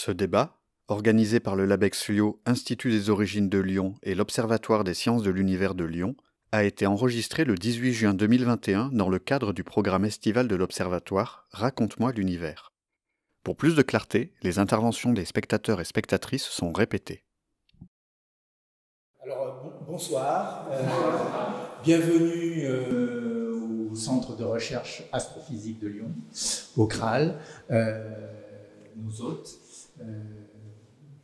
Ce débat, organisé par le LABEX Lyon, Institut des origines de Lyon et l'Observatoire des sciences de l'univers de Lyon, a été enregistré le 18 juin 2021 dans le cadre du programme estival de l'Observatoire Raconte-moi l'univers. Pour plus de clarté, les interventions des spectateurs et spectatrices sont répétées. Alors, bonsoir. Bienvenue au Centre de recherche astrophysique de Lyon, au CRAL. Nos hôtes,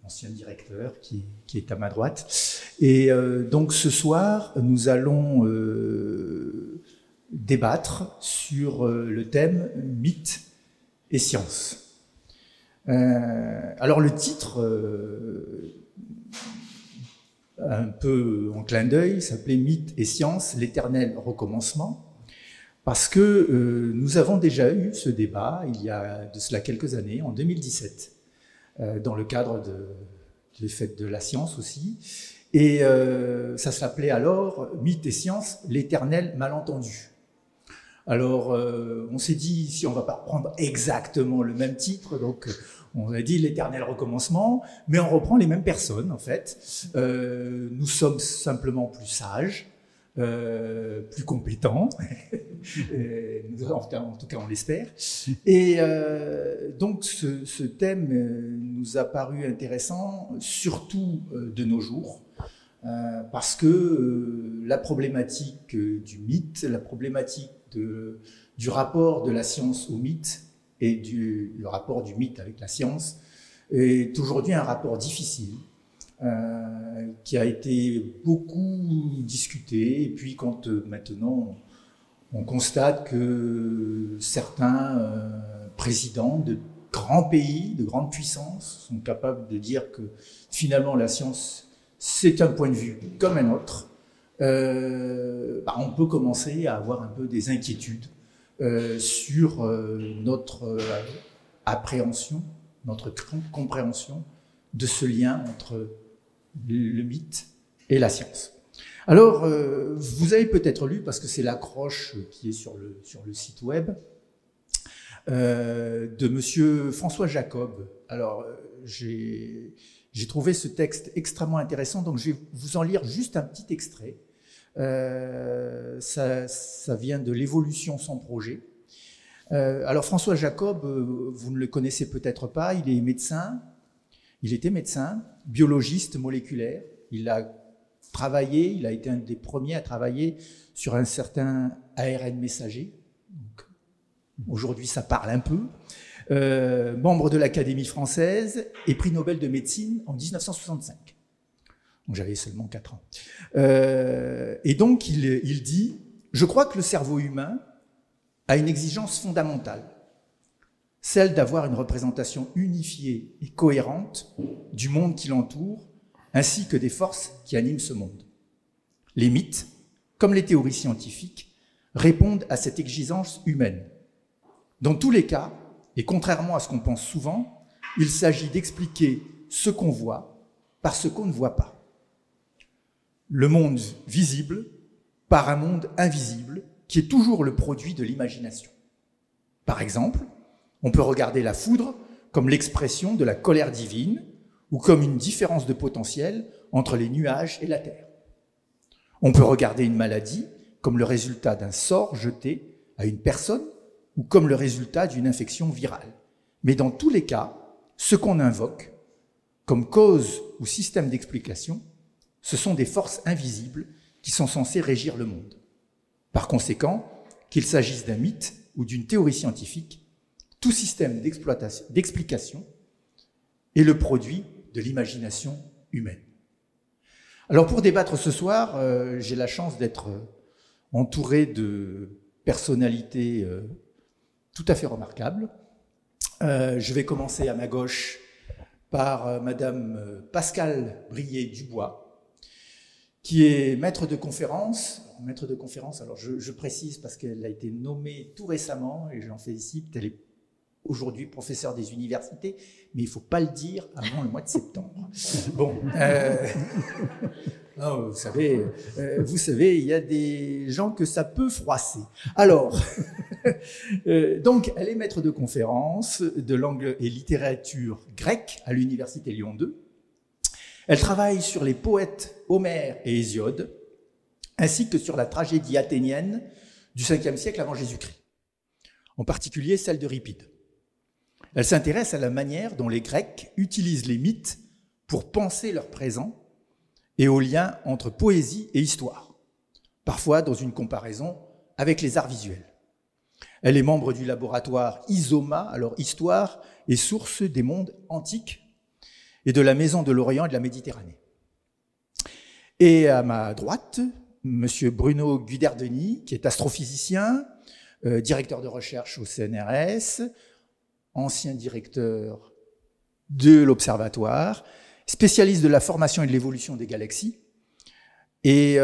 l'ancien directeur qui est à ma droite. Et donc ce soir, nous allons débattre sur le thème mythe et science. Alors le titre, un peu en clin d'œil, s'appelait Mythe et science, l'éternel recommencement. Parce que nous avons déjà eu ce débat il y a de cela quelques années, en 2017, dans le cadre des fêtes de la science aussi. Et ça s'appelait alors Mythe et science, l'éternel malentendu. Alors, on s'est dit, si on ne va pas reprendre exactement le même titre, donc on a dit l'éternel recommencement, mais on reprend les mêmes personnes en fait. Nous sommes simplement plus sages, plus compétents, en tout cas on l'espère. Et donc ce thème nous a paru intéressant, surtout de nos jours, parce que la problématique du mythe, la problématique du rapport de la science au mythe et le rapport du mythe avec la science est aujourd'hui un rapport difficile, qui a été beaucoup discuté, et puis quand maintenant on constate que certains présidents de grands pays, de grandes puissances sont capables de dire que finalement la science c'est un point de vue comme un autre, on peut commencer à avoir un peu des inquiétudes sur notre appréhension, notre compréhension de ce lien entre le mythe et la science. Alors, vous avez peut-être lu, parce que c'est l'accroche qui est sur le site web, de monsieur François Jacob. Alors, j'ai trouvé ce texte extrêmement intéressant, donc je vais vous en lire juste un petit extrait. Ça vient de l'évolution sans projet. Alors François Jacob, vous ne le connaissez peut-être pas, il était médecin, biologiste moléculaire. Il a été un des premiers à travailler sur un certain ARN messager. Aujourd'hui, ça parle un peu. Membre de l'Académie française et prix Nobel de médecine en 1965. Donc j'avais seulement 4 ans. Et donc il dit « Je crois que le cerveau humain a une exigence fondamentale, celle d'avoir une représentation unifiée et cohérente du monde qui l'entoure, ainsi que des forces qui animent ce monde. Les mythes, comme les théories scientifiques, répondent à cette exigence humaine. Dans tous les cas, et contrairement à ce qu'on pense souvent, il s'agit d'expliquer ce qu'on voit par ce qu'on ne voit pas. Le monde visible par un monde invisible qui est toujours le produit de l'imagination. Par exemple, on peut regarder la foudre comme l'expression de la colère divine ou comme une différence de potentiel entre les nuages et la terre. On peut regarder une maladie comme le résultat d'un sort jeté à une personne ou comme le résultat d'une infection virale. Mais dans tous les cas, ce qu'on invoque comme cause ou système d'explication, ce sont des forces invisibles qui sont censées régir le monde. Par conséquent, qu'il s'agisse d'un mythe ou d'une théorie scientifique, tout système d'explication est le produit de l'imagination humaine. Alors pour débattre ce soir, j'ai la chance d'être entouré de personnalités tout à fait remarquables. Je vais commencer à ma gauche par Madame Pascale Brier-Dubois, qui est maître de conférence. Alors je précise parce qu'elle a été nommée tout récemment, et j'en félicite, elle est aujourd'hui professeur des universités, mais il ne faut pas le dire avant le mois de septembre. Bon, non, vous savez, il y a des gens que ça peut froisser. Alors, donc, elle est maître de conférence de langue et littérature grecque à l'université Lyon 2. Elle travaille sur les poètes Homère et Hésiode, ainsi que sur la tragédie athénienne du 5e siècle avant Jésus-Christ, en particulier celle d'Euripide. Elle s'intéresse à la manière dont les Grecs utilisent les mythes pour penser leur présent et au lien entre poésie et histoire, parfois dans une comparaison avec les arts visuels. Elle est membre du laboratoire ISOMA, alors Histoire et sources des mondes antiques, et de la Maison de l'Orient et de la Méditerranée. Et à ma droite, Monsieur Bruno Guiderdeny, qui est astrophysicien, directeur de recherche au CNRS, ancien directeur de l'Observatoire, spécialiste de la formation et de l'évolution des galaxies, et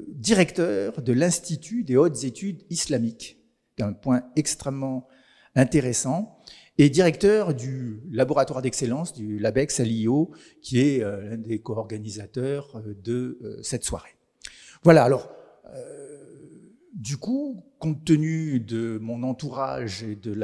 directeur de l'Institut des hautes études islamiques, un point extrêmement intéressant, et directeur du laboratoire d'excellence du LABEX à l'IO, qui est l'un des co-organisateurs de cette soirée. Voilà, alors, du coup, compte tenu de mon entourage et de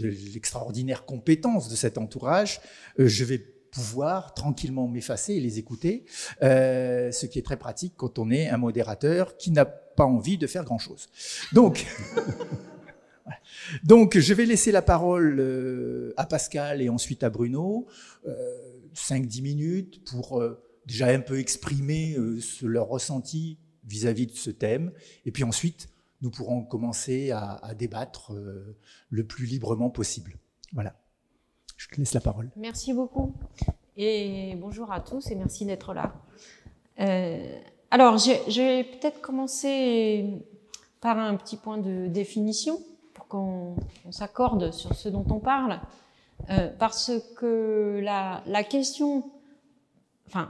l'extraordinaire compétence de cet entourage, je vais pouvoir tranquillement m'effacer et les écouter, ce qui est très pratique quand on est un modérateur qui n'a pas envie de faire grand-chose. Donc, je vais laisser la parole à Pascal et ensuite à Bruno, 5-10 minutes pour déjà un peu exprimer leur ressenti vis-à-vis de ce thème. Et puis ensuite, nous pourrons commencer à débattre le plus librement possible. Voilà. Je te laisse la parole. Merci beaucoup. Et bonjour à tous et merci d'être là. Alors, je vais peut-être commencer par un petit point de définition pour qu'on s'accorde sur ce dont on parle. Parce que la question, enfin,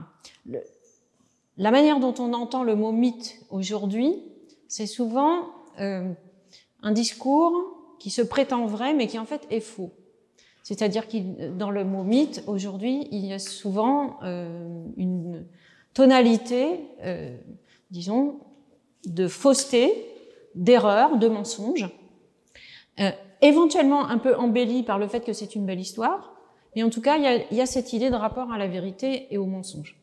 la manière dont on entend le mot mythe aujourd'hui, c'est souvent un discours qui se prétend vrai, mais qui en fait est faux. C'est-à-dire que dans le mot mythe, aujourd'hui, il y a souvent une tonalité, disons, de fausseté, d'erreur, de mensonge, éventuellement un peu embellie par le fait que c'est une belle histoire, mais en tout cas, il y a cette idée de rapport à la vérité et au mensonge.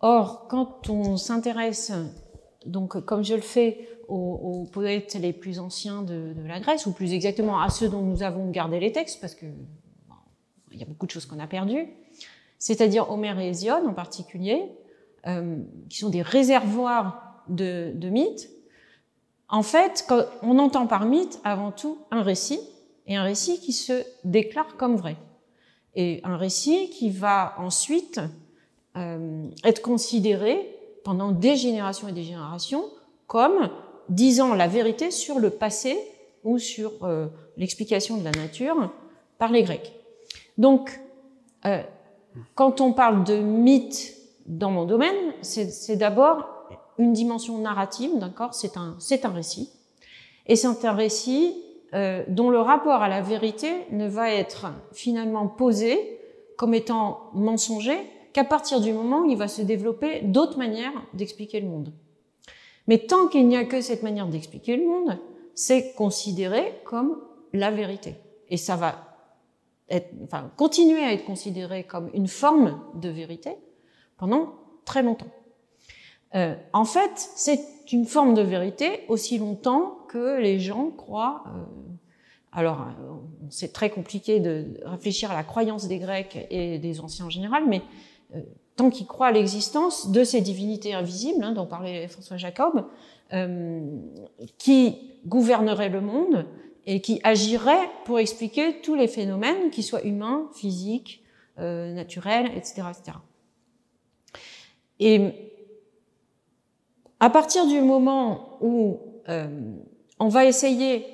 Or, quand on s'intéresse, donc comme je le fais, aux poètes les plus anciens de la Grèce, ou plus exactement à ceux dont nous avons gardé les textes, parce que bon, il y a beaucoup de choses qu'on a perdues, c'est-à-dire Homère et Hésiode en particulier, qui sont des réservoirs de mythes. En fait, quand on entend par mythe avant tout un récit, et un récit qui se déclare comme vrai. Et un récit qui va ensuite être considéré pendant des générations et des générations comme disant la vérité sur le passé ou sur l'explication de la nature par les Grecs. Donc, quand on parle de mythe dans mon domaine, c'est d'abord une dimension narrative, d'accord ? C'est un récit. Et c'est un récit dont le rapport à la vérité ne va être finalement posé comme étant mensonger qu'à partir du moment où il va se développer d'autres manières d'expliquer le monde. Mais tant qu'il n'y a que cette manière d'expliquer le monde, c'est considéré comme la vérité. Et ça va continuer à être considéré comme une forme de vérité pendant très longtemps. En fait, c'est une forme de vérité aussi longtemps que les gens croient... alors, c'est très compliqué de réfléchir à la croyance des Grecs et des anciens en général, mais tant qu'ils croient à l'existence de ces divinités invisibles, dont parlait François Jacob, qui gouverneraient le monde et qui agiraient pour expliquer tous les phénomènes, qu'ils soient humains, physiques, naturels, etc., etc. Et à partir du moment où on va essayer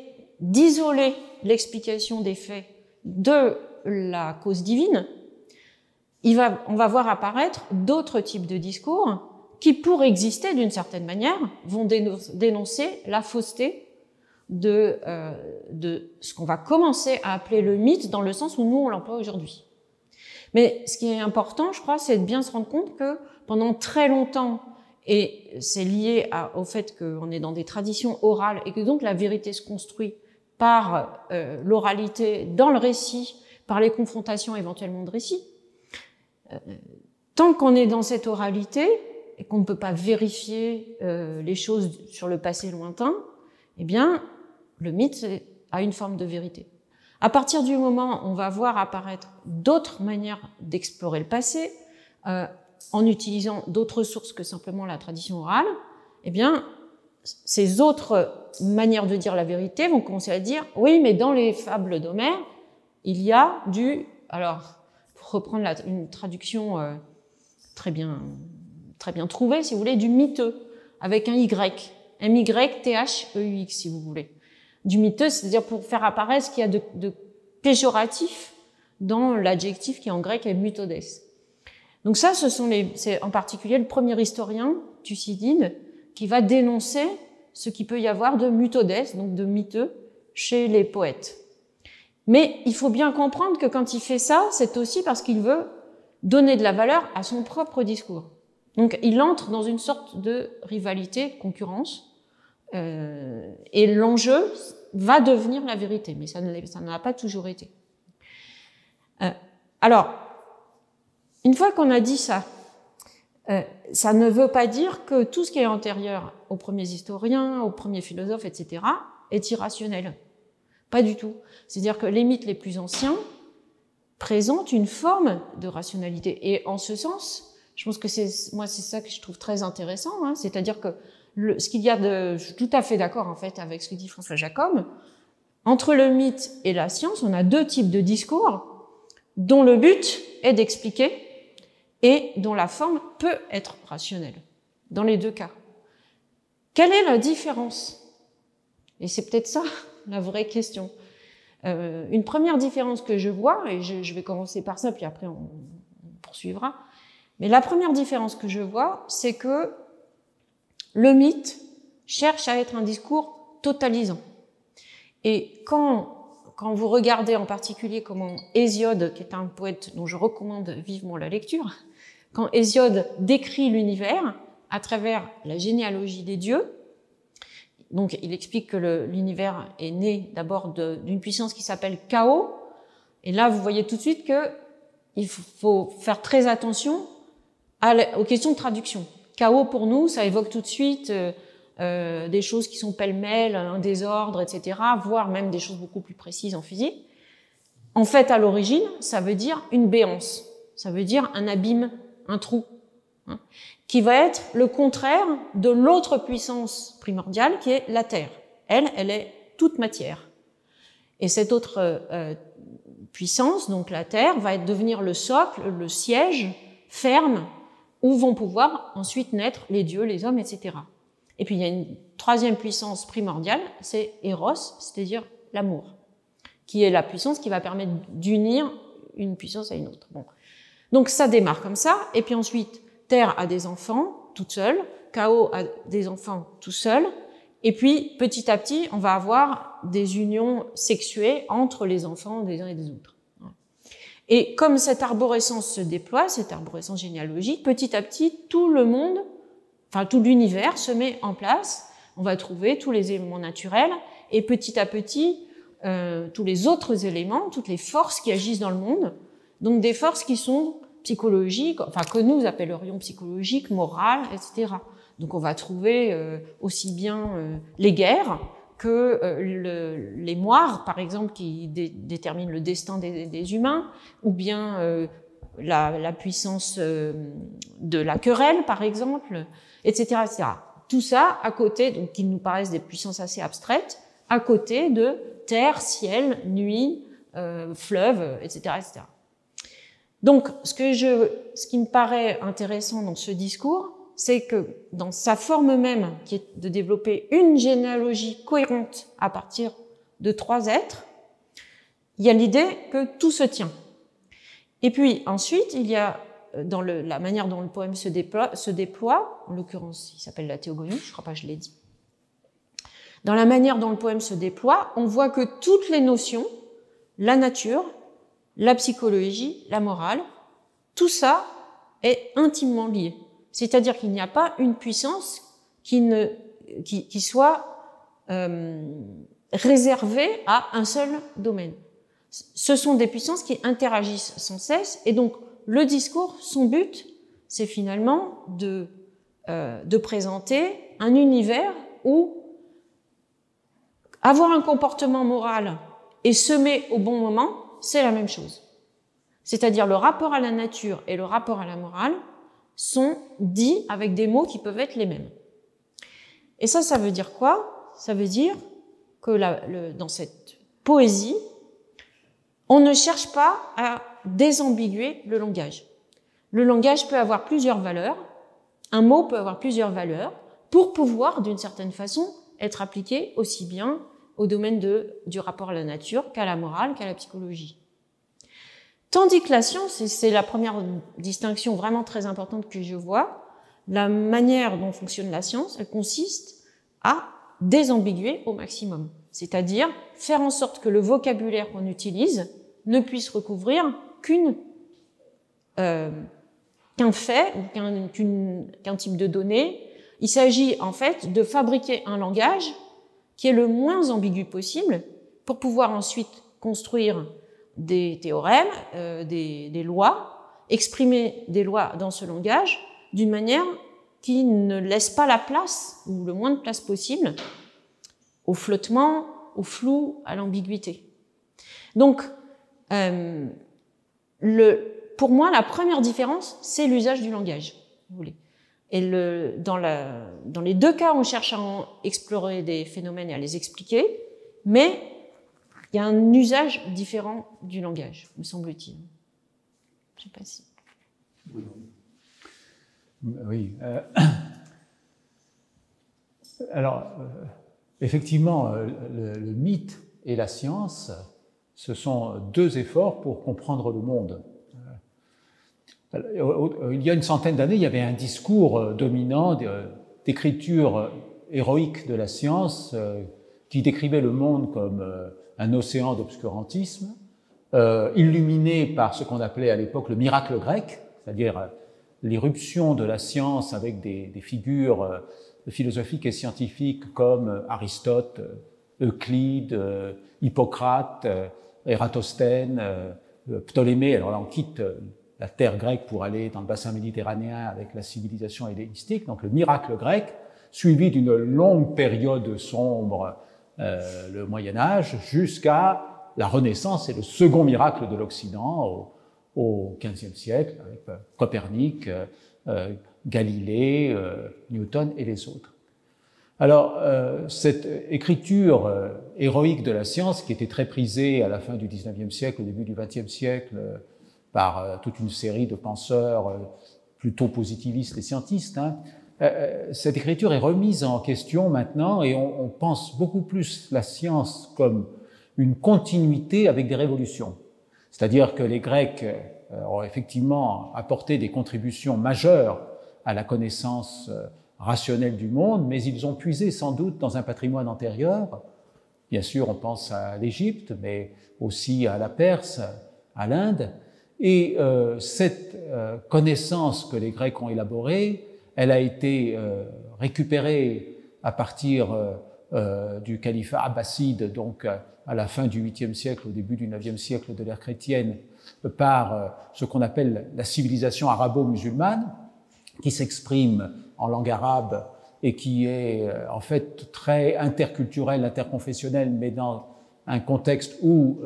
d'isoler l'explication des faits de la cause divine, on va voir apparaître d'autres types de discours qui, pour exister d'une certaine manière, vont dénoncer la fausseté de ce qu'on va commencer à appeler le mythe dans le sens où nous, on l'emploie aujourd'hui. Mais ce qui est important, je crois, c'est de bien se rendre compte que pendant très longtemps, et c'est lié au fait qu'on est dans des traditions orales et que donc la vérité se construit par l'oralité dans le récit, par les confrontations éventuellement de récits. Tant qu'on est dans cette oralité et qu'on ne peut pas vérifier les choses sur le passé lointain, eh bien, le mythe a une forme de vérité. À partir du moment où on va voir apparaître d'autres manières d'explorer le passé, en utilisant d'autres sources que simplement la tradition orale, eh bien, ces autres manières de dire la vérité vont commencer à dire « oui, mais dans les fables d'Homère, il y a du… » Alors, pour reprendre une traduction très bien trouvée, si vous voulez, du miteux, avec un Y, M-Y-T-H-E-U-X, si vous voulez. Du miteux, c'est-à-dire pour faire apparaître ce qu'il y a de péjoratif dans l'adjectif qui en grec est mutodes. Donc ça, c'est en particulier le premier historien, Thucydide, qui va dénoncer ce qu'il peut y avoir de mutodes, donc de miteux, chez les poètes. Mais il faut bien comprendre que quand il fait ça, c'est aussi parce qu'il veut donner de la valeur à son propre discours. Donc il entre dans une sorte de rivalité, concurrence, et l'enjeu va devenir la vérité, mais ça ne l'a pas toujours été. Alors, une fois qu'on a dit ça, ça ne veut pas dire que tout ce qui est antérieur aux premiers historiens, aux premiers philosophes, etc., est irrationnel. Pas du tout. C'est-à-dire que les mythes les plus anciens présentent une forme de rationalité. Et en ce sens, je pense que c'est ça que je trouve très intéressant, hein, c'est-à-dire que ce qu'il y a je suis tout à fait d'accord en fait avec ce que dit François Jacob, entre le mythe et la science, on a deux types de discours dont le but est d'expliquer et dont la forme peut être rationnelle, dans les deux cas. Quelle est la différence? Et c'est peut-être ça la vraie question. Une première différence que je vois, et je vais commencer par ça, puis après on poursuivra, mais la première différence que je vois, c'est que le mythe cherche à être un discours totalisant. Et quand vous regardez en particulier comment Hésiode, qui est un poète dont je recommande vivement la lecture, quand Hésiode décrit l'univers à travers la généalogie des dieux, donc il explique que l'univers est né d'abord d'une puissance qui s'appelle Chaos, et là vous voyez tout de suite qu'il faut faire très attention aux questions de traduction. Chaos pour nous, ça évoque tout de suite des choses qui sont pêle-mêle, un désordre, etc., voire même des choses beaucoup plus précises en physique. En fait, à l'origine, ça veut dire une béance, ça veut dire un abîme, un trou, hein, qui va être le contraire de l'autre puissance primordiale qui est la Terre. Elle est toute matière. Et cette autre puissance, donc la Terre, va devenir le socle, le siège ferme où vont pouvoir ensuite naître les dieux, les hommes, etc. Et puis il y a une troisième puissance primordiale, c'est Eros, c'est-à-dire l'amour, qui est la puissance qui va permettre d'unir une puissance à une autre. Bon. Donc ça démarre comme ça, et puis ensuite, Terre a des enfants, toute seule, Chaos a des enfants tout seul, et puis petit à petit, on va avoir des unions sexuées entre les enfants des uns et des autres. Et comme cette arborescence se déploie, cette arborescence généalogique, petit à petit, tout le monde, enfin tout l'univers se met en place. On va trouver tous les éléments naturels et petit à petit, tous les autres éléments, toutes les forces qui agissent dans le monde, donc des forces qui sont psychologiques, enfin que nous appellerions psychologiques, morales, etc. Donc on va trouver aussi bien les guerres que les moires, par exemple, qui déterminent le destin des humains, ou bien la puissance de la querelle, par exemple, etc., etc. Tout ça à côté, donc qui nous paraissent des puissances assez abstraites, à côté de terre, ciel, nuit, fleuve, etc., etc. Donc, ce qui me paraît intéressant dans ce discours, c'est que dans sa forme même, qui est de développer une généalogie cohérente à partir de 3 êtres, il y a l'idée que tout se tient. Et puis ensuite, il y a dans la manière dont le poème se déploie, en l'occurrence, il s'appelle la théogonie, je crois pas que je l'ai dit. Dans la manière dont le poème se déploie, on voit que toutes les notions, la nature, la psychologie, la morale, tout ça est intimement lié. C'est-à-dire qu'il n'y a pas une puissance qui soit réservée à un seul domaine. Ce sont des puissances qui interagissent sans cesse, et donc le discours, son but, c'est finalement de présenter un univers où avoir un comportement moral et semer au bon moment, c'est la même chose. C'est-à-dire le rapport à la nature et le rapport à la morale sont dits avec des mots qui peuvent être les mêmes. Et ça veut dire quoi? Ça veut dire que dans cette poésie, on ne cherche pas à désambiguer le langage. Le langage peut avoir plusieurs valeurs, un mot peut avoir plusieurs valeurs, pour pouvoir, d'une certaine façon, être appliqué aussi bien au domaine du rapport à la nature qu'à la morale, qu'à la psychologie. Tandis que la science, et c'est la première distinction vraiment très importante que je vois, la manière dont fonctionne la science, elle consiste à désambiguer au maximum. C'est-à-dire faire en sorte que le vocabulaire qu'on utilise ne puisse recouvrir qu'un fait ou qu'un type de données. Il s'agit en fait de fabriquer un langage qui est le moins ambigu possible pour pouvoir ensuite construire des théorèmes, des lois, exprimer des lois dans ce langage d'une manière qui ne laisse pas la place, ou le moins de place possible, au flottement, au flou, à l'ambiguïté. Donc, pour moi, la première différence, c'est l'usage du langage, vous voulez. Et dans les deux cas, on cherche à explorer des phénomènes et à les expliquer, mais il y a un usage différent du langage, me semble-t-il. Je ne sais pas si... Oui. Alors, effectivement, le mythe et la science, ce sont deux efforts pour comprendre le monde. Il y a une centaine d'années, il y avait un discours dominant d'écriture héroïque de la science qui décrivait le monde comme un océan d'obscurantisme, illuminé par ce qu'on appelait à l'époque le miracle grec, c'est-à-dire l'irruption de la science avec des figures philosophiques et scientifiques comme Aristote, Euclide, Hippocrate, Ératosthène, Ptolémée. Alors là, on quitte la terre grecque pour aller dans le bassin méditerranéen avec la civilisation hellénistique, donc le miracle grec, suivi d'une longue période sombre, le Moyen-Âge, jusqu'à la Renaissance et le second miracle de l'Occident au XVe siècle, avec Copernic, Galilée, Newton et les autres. Alors, cette écriture héroïque de la science, qui était très prisée à la fin du XIXe siècle, au début du XXe siècle, par toute une série de penseurs plutôt positivistes et scientistes, cette écriture est remise en question maintenant et on pense beaucoup plus la science comme une continuité avec des révolutions. C'est-à-dire que les Grecs ont effectivement apporté des contributions majeures à la connaissance rationnelle du monde, mais ils ont puisé sans doute dans un patrimoine antérieur. Bien sûr, on pense à l'Égypte, mais aussi à la Perse, à l'Inde. Et cette connaissance que les Grecs ont élaborée, elle a été récupérée à partir du califat abbasside, donc à la fin du 8e siècle, au début du 9e siècle de l'ère chrétienne, par ce qu'on appelle la civilisation arabo-musulmane, qui s'exprime en langue arabe et qui est en fait très interculturelle, interconfessionnelle, mais dans un contexte où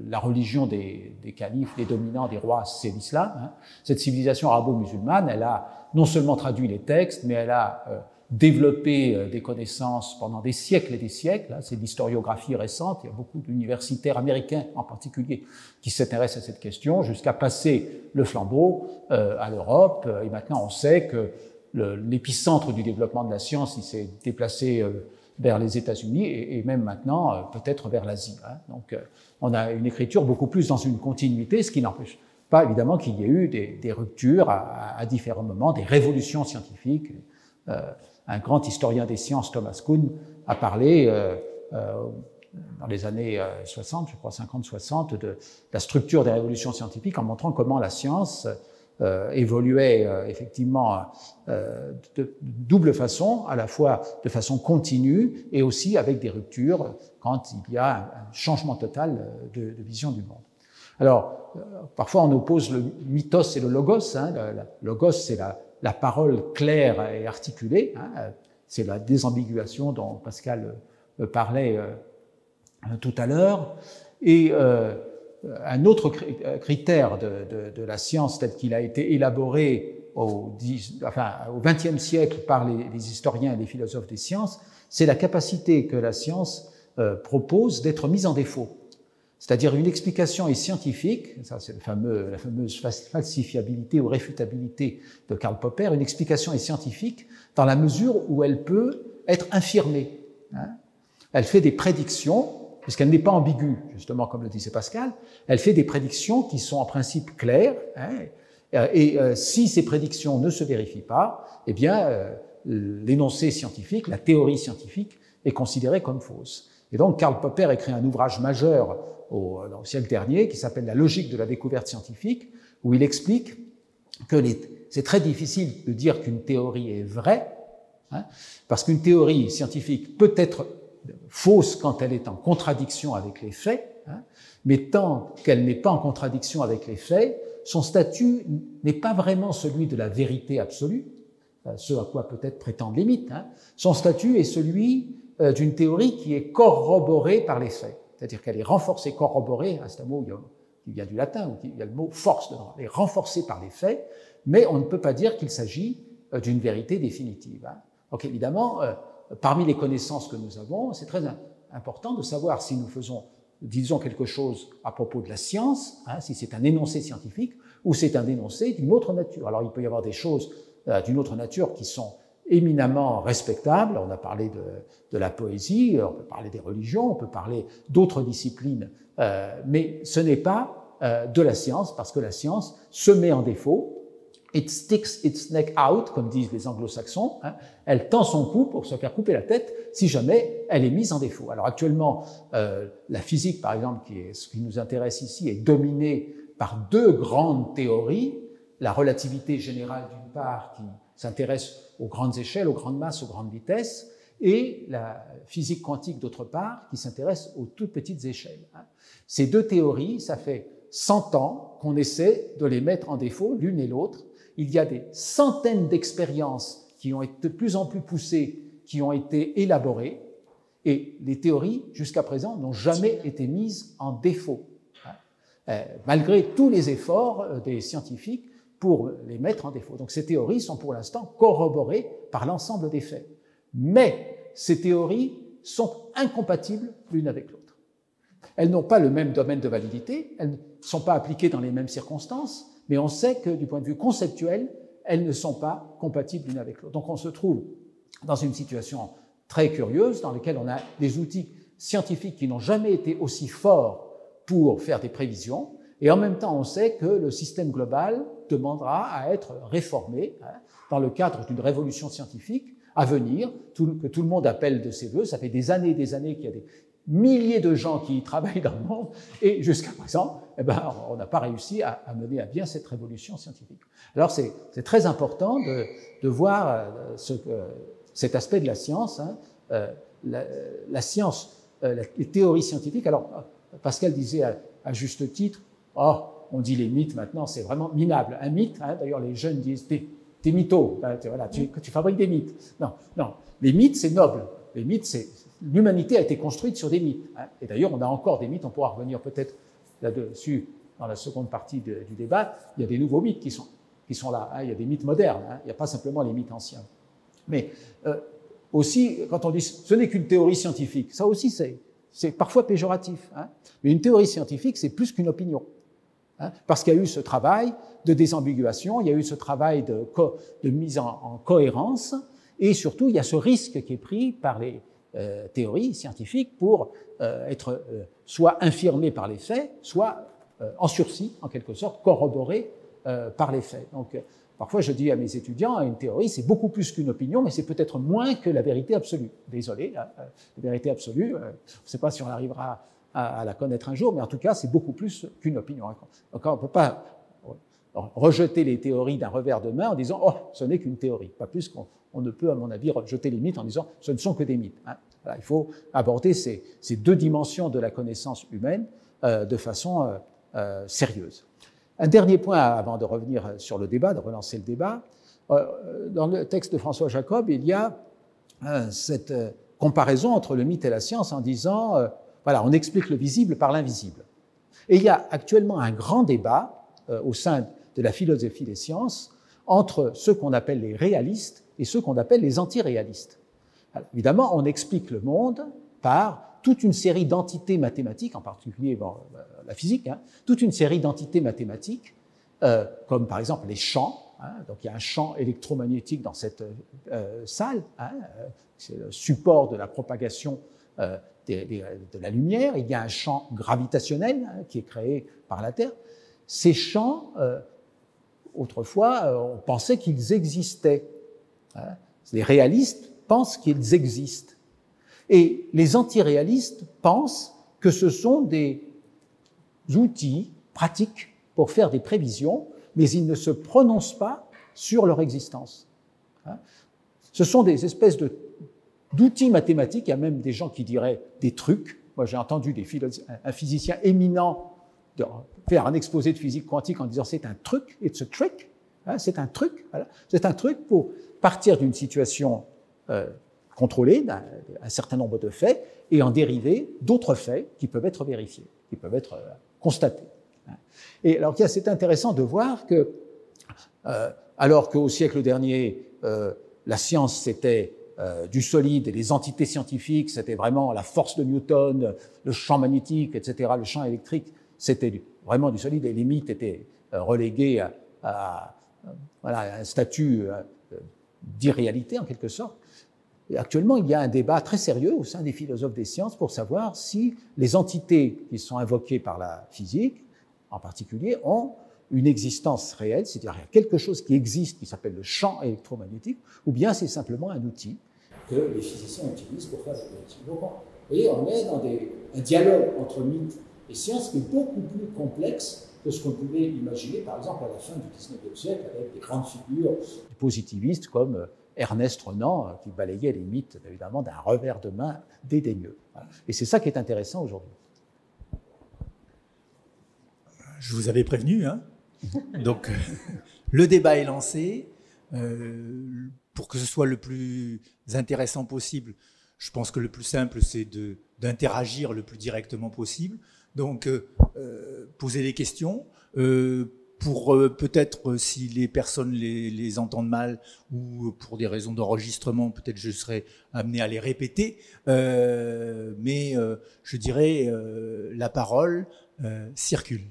la religion des califes, des dominants, des rois, c'est l'islam. Cette civilisation arabo-musulmane, elle a non seulement traduit les textes, mais elle a développé des connaissances pendant des siècles et des siècles. C'est de l'historiographie récente. Il y a beaucoup d'universitaires américains en particulier qui s'intéressent à cette question, jusqu'à passer le flambeau à l'Europe. Et maintenant, on sait que l'épicentre du développement de la science, il s'est déplacé vers les États-Unis et même maintenant peut-être vers l'Asie. Donc on a une écriture beaucoup plus dans une continuité, ce qui n'empêche pas évidemment qu'il y ait eu des ruptures à différents moments, des révolutions scientifiques un grand historien des sciences, Thomas Kuhn, a parlé dans les années 60, je crois 50-60, de la structure des révolutions scientifiques en montrant comment la science évoluait effectivement de double façon, à la fois de façon continue et aussi avec des ruptures quand il y a un changement total de vision du monde. Alors, parfois on oppose le mythos et le logos. Hein. Le logos, c'est la parole claire et articulée. Hein. C'est la désambiguation dont Pascal parlait tout à l'heure. Et un autre critère de la science tel qu'il a été élaboré au XXe siècle par les historiens et les philosophes des sciences, c'est la capacité que la science propose d'être mise en défaut. C'est-à-dire une explication est scientifique, ça c'est la fameuse falsifiabilité ou réfutabilité de Karl Popper, une explication est scientifique dans la mesure où elle peut être infirmée. Hein. Elle fait des prédictions, puisqu'elle n'est pas ambiguë, justement comme le disait Pascal, elle fait des prédictions qui sont en principe claires, hein, et si ces prédictions ne se vérifient pas, eh bien l'énoncé scientifique, la théorie scientifique est considérée comme fausse. Et donc Karl Popper écrit un ouvrage majeur au siècle dernier qui s'appelle « La logique de la découverte scientifique », où il explique que c'est très difficile de dire qu'une théorie est vraie, hein, parce qu'une théorie scientifique peut être fausse quand elle est en contradiction avec les faits, hein, mais tant qu'elle n'est pas en contradiction avec les faits, son statut n'est pas vraiment celui de la vérité absolue, ce à quoi peut-être prétendent les mythes. Hein. Son statut est celui d'une théorie qui est corroborée par les faits. C'est-à-dire qu'elle est renforcée, corroborée, c'est un mot qui vient du latin, où il y a le mot force dedans, elle est renforcée par les faits, mais on ne peut pas dire qu'il s'agit d'une vérité définitive. Hein. Donc évidemment, parmi les connaissances que nous avons, c'est très important de savoir si nous disons quelque chose à propos de la science, hein, si c'est un énoncé scientifique, ou c'est un énoncé d'une autre nature. Alors il peut y avoir des choses d'une autre nature qui sont éminemment respectable. On a parlé de la poésie, on peut parler des religions, on peut parler d'autres disciplines, mais ce n'est pas de la science, parce que la science se met en défaut. It sticks its neck out, comme disent les anglo-saxons. Hein. Elle tend son cou pour se faire couper la tête si jamais elle est mise en défaut. Alors actuellement, la physique, par exemple, ce qui nous intéresse ici, est dominée par deux grandes théories. La relativité générale, d'une part, qui s'intéresse aux grandes échelles, aux grandes masses, aux grandes vitesses, et la physique quantique, d'autre part, qui s'intéresse aux toutes petites échelles. Ces deux théories, ça fait 100 ans qu'on essaie de les mettre en défaut, l'une et l'autre. Il y a des centaines d'expériences qui ont été de plus en plus poussées, qui ont été élaborées, et les théories, jusqu'à présent, n'ont jamais été mises en défaut, malgré tous les efforts des scientifiques pour les mettre en défaut. Donc ces théories sont pour l'instant corroborées par l'ensemble des faits. Mais ces théories sont incompatibles l'une avec l'autre. Elles n'ont pas le même domaine de validité, elles ne sont pas appliquées dans les mêmes circonstances, mais on sait que du point de vue conceptuel, elles ne sont pas compatibles l'une avec l'autre. Donc on se trouve dans une situation très curieuse dans laquelle on a des outils scientifiques qui n'ont jamais été aussi forts pour faire des prévisions, et en même temps on sait que le système global demandera à être réformé dans le cadre d'une révolution scientifique à venir, que tout le monde appelle de ses voeux. Ça fait des années qu'il y a des milliers de gens qui y travaillent dans le monde, et jusqu'à présent, on n'a pas réussi à mener à bien cette révolution scientifique. Alors c'est très important de voir cet aspect de la science, hein, la science, les théories scientifiques. Alors Pascal disait à juste titre, on dit les mythes maintenant, c'est vraiment minable. Un mythe, hein, d'ailleurs les jeunes disent, t'es mytho, voilà, tu fabriques des mythes. Non, les mythes c'est noble. Les mythes, l'humanité a été construite sur des mythes. Hein. Et d'ailleurs, on a encore des mythes, on pourra revenir peut-être là-dessus dans la seconde partie du débat. Il y a des nouveaux mythes qui sont là. Hein. Il y a des mythes modernes, hein. Il n'y a pas simplement les mythes anciens. Mais aussi, quand on dit ce n'est qu'une théorie scientifique, ça aussi c'est parfois péjoratif. Hein. Mais une théorie scientifique, c'est plus qu'une opinion. Hein, parce qu'il y a eu ce travail de désambiguation, il y a eu ce travail de mise en cohérence, et surtout, il y a ce risque qui est pris par les théories scientifiques pour être soit infirmé par les faits, soit en sursis, en quelque sorte, corroboré par les faits. Donc, parfois je dis à mes étudiants, une théorie c'est beaucoup plus qu'une opinion, mais c'est peut-être moins que la vérité absolue. Désolé, hein, la vérité absolue, je ne sais pas si on arrivera à la connaître un jour, mais en tout cas c'est beaucoup plus qu'une opinion. Donc on ne peut pas rejeter les théories d'un revers de main en disant « oh, ce n'est qu'une théorie », pas plus qu'on ne peut, à mon avis, rejeter les mythes en disant « ce ne sont que des mythes ». Voilà, il faut aborder ces deux dimensions de la connaissance humaine de façon sérieuse. Un dernier point avant de revenir sur le débat, de relancer le débat. Dans le texte de François Jacob, il y a cette comparaison entre le mythe et la science en disant voilà, on explique le visible par l'invisible. Et il y a actuellement un grand débat au sein de la philosophie des sciences entre ceux qu'on appelle les réalistes et ceux qu'on appelle les antiréalistes. Alors, évidemment, on explique le monde par toute une série d'entités mathématiques, en particulier la physique, hein, toute une série d'entités mathématiques, comme par exemple les champs. Hein, donc il y a un champ électromagnétique dans cette salle, hein, c'est le support de la propagation de la lumière. Il y a un champ gravitationnel hein, qui est créé par la Terre. Ces champs, autrefois, on pensait qu'ils existaient. Hein. Les réalistes pensent qu'ils existent. Et les antiréalistes pensent que ce sont des outils pratiques pour faire des prévisions, mais ils ne se prononcent pas sur leur existence. Ce sont des espèces d'outils mathématiques, il y a même des gens qui diraient des trucs. Moi, j'ai entendu un physicien éminent faire un exposé de physique quantique en disant c'est un truc, it's a trick, c'est un truc, voilà. C'est un truc pour partir d'une situation contrôler d'un certain nombre de faits et en dériver d'autres faits qui peuvent être vérifiés, qui peuvent être constatés. Et alors, c'est intéressant de voir que, alors qu'au siècle dernier, la science, c'était du solide et les entités scientifiques, c'était vraiment la force de Newton, le champ magnétique, etc., le champ électrique, c'était vraiment du solide et les mythes étaient relégués à un statut d'irréalité, en quelque sorte. Et actuellement, il y a un débat très sérieux au sein des philosophes des sciences pour savoir si les entités qui sont invoquées par la physique, en particulier, ont une existence réelle, c'est-à-dire quelque chose qui existe, qui s'appelle le champ électromagnétique, ou bien c'est simplement un outil que les physiciens utilisent pour faire des prédictions. Donc, vous voyez, on est dans un dialogue entre mythe et science qui est beaucoup plus complexe que ce qu'on pouvait imaginer, par exemple, à la fin du XIXe siècle, avec des grandes figures positivistes comme Ernest Renan, qui balayait les mythes, évidemment, d'un revers de main dédaigneux. Et c'est ça qui est intéressant aujourd'hui. Je vous avais prévenu, hein. Donc, le débat est lancé. Pour que ce soit le plus intéressant possible, je pense que le plus simple, c'est d'interagir le plus directement possible. Donc, poser des questions. Pour peut-être, si les personnes les entendent mal ou pour des raisons d'enregistrement, peut-être je serai amené à les répéter. Mais je dirais, la parole circule.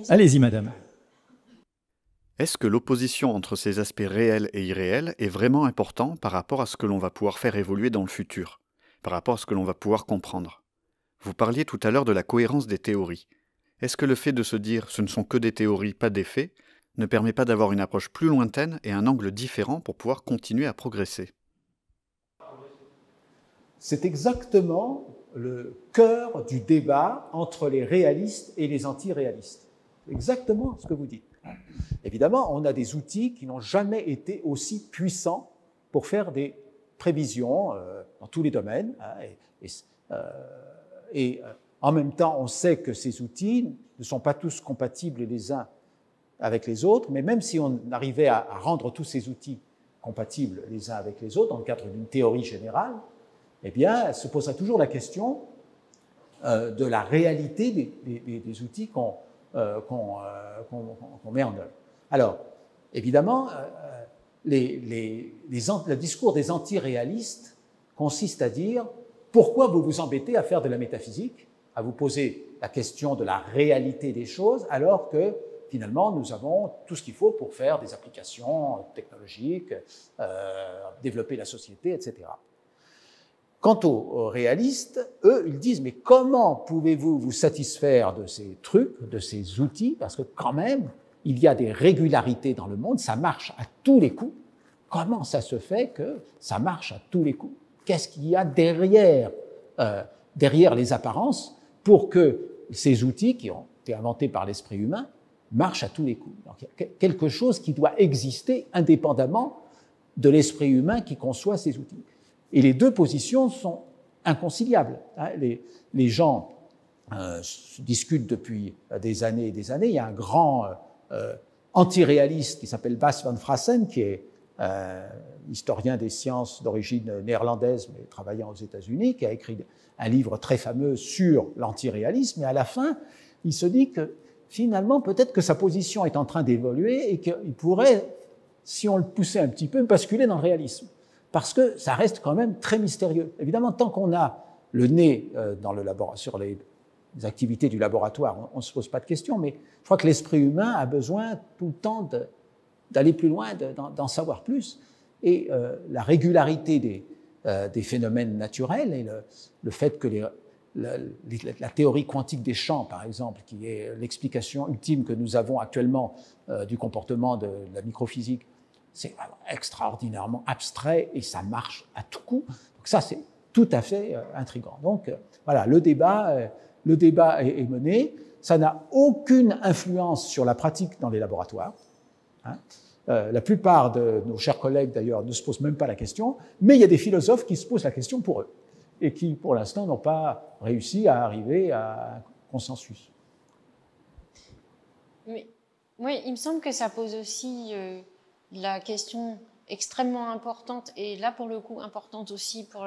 Allez-y, madame. Est-ce que l'opposition entre ces aspects réels et irréels est vraiment important par rapport à ce que l'on va pouvoir faire évoluer dans le futur, par rapport à ce que l'on va pouvoir comprendre ? Vous parliez tout à l'heure de la cohérence des théories. Est-ce que le fait de se dire « ce ne sont que des théories, pas des faits » ne permet pas d'avoir une approche plus lointaine et un angle différent pour pouvoir continuer à progresser ? C'est exactement le cœur du débat entre les réalistes et les antiréalistes. Exactement ce que vous dites. Évidemment, on a des outils qui n'ont jamais été aussi puissants pour faire des prévisions dans tous les domaines. Et en même temps, on sait que ces outils ne sont pas tous compatibles les uns avec les autres, mais même si on arrivait à rendre tous ces outils compatibles les uns avec les autres dans le cadre d'une théorie générale, eh bien, se poserait toujours la question de la réalité des outils qu'on met en œuvre. Alors, évidemment, le discours des antiréalistes consiste à dire « Pourquoi vous vous embêtez à faire de la métaphysique, à vous poser la question de la réalité des choses, alors que finalement, nous avons tout ce qu'il faut pour faire des applications technologiques, développer la société, etc. » Quant aux réalistes, eux, ils disent, mais comment pouvez-vous vous satisfaire de ces trucs, de ces outils, parce que quand même, il y a des régularités dans le monde, ça marche à tous les coups. Comment ça se fait que ça marche à tous les coups? Qu'est-ce qu'il y a derrière les apparences pour que ces outils qui ont été inventés par l'esprit humain marchent à tous les coups? Donc, il y a quelque chose qui doit exister indépendamment de l'esprit humain qui conçoit ces outils. Et les deux positions sont inconciliables. Les gens discutent depuis des années et des années. Il y a un grand antiréaliste qui s'appelle Bas van Fraassen, qui est historien des sciences d'origine néerlandaise, mais travaillant aux États-Unis, qui a écrit un livre très fameux sur l'antiréalisme. Et à la fin, il se dit que finalement, peut-être que sa position est en train d'évoluer et qu'il pourrait, si on le poussait un petit peu, basculer dans le réalisme. Parce que ça reste quand même très mystérieux. Évidemment, tant qu'on a le nez sur les activités du laboratoire, on ne se pose pas de questions, mais je crois que l'esprit humain a besoin tout le temps d'aller plus loin, d'en savoir plus. Et la régularité des phénomènes naturels et le fait que la théorie quantique des champs, par exemple, qui est l'explication ultime que nous avons actuellement du comportement de la microphysique, c'est vraiment extraordinairement abstrait et ça marche à tout coup. Donc ça, c'est tout à fait intriguant. Donc voilà, le débat est mené. Ça n'a aucune influence sur la pratique dans les laboratoires. La plupart de nos chers collègues, d'ailleurs, ne se posent même pas la question, mais il y a des philosophes qui se posent la question pour eux et qui, pour l'instant, n'ont pas réussi à arriver à un consensus. Mais, oui, il me semble que ça pose aussi la question extrêmement importante, et là, pour le coup, importante aussi pour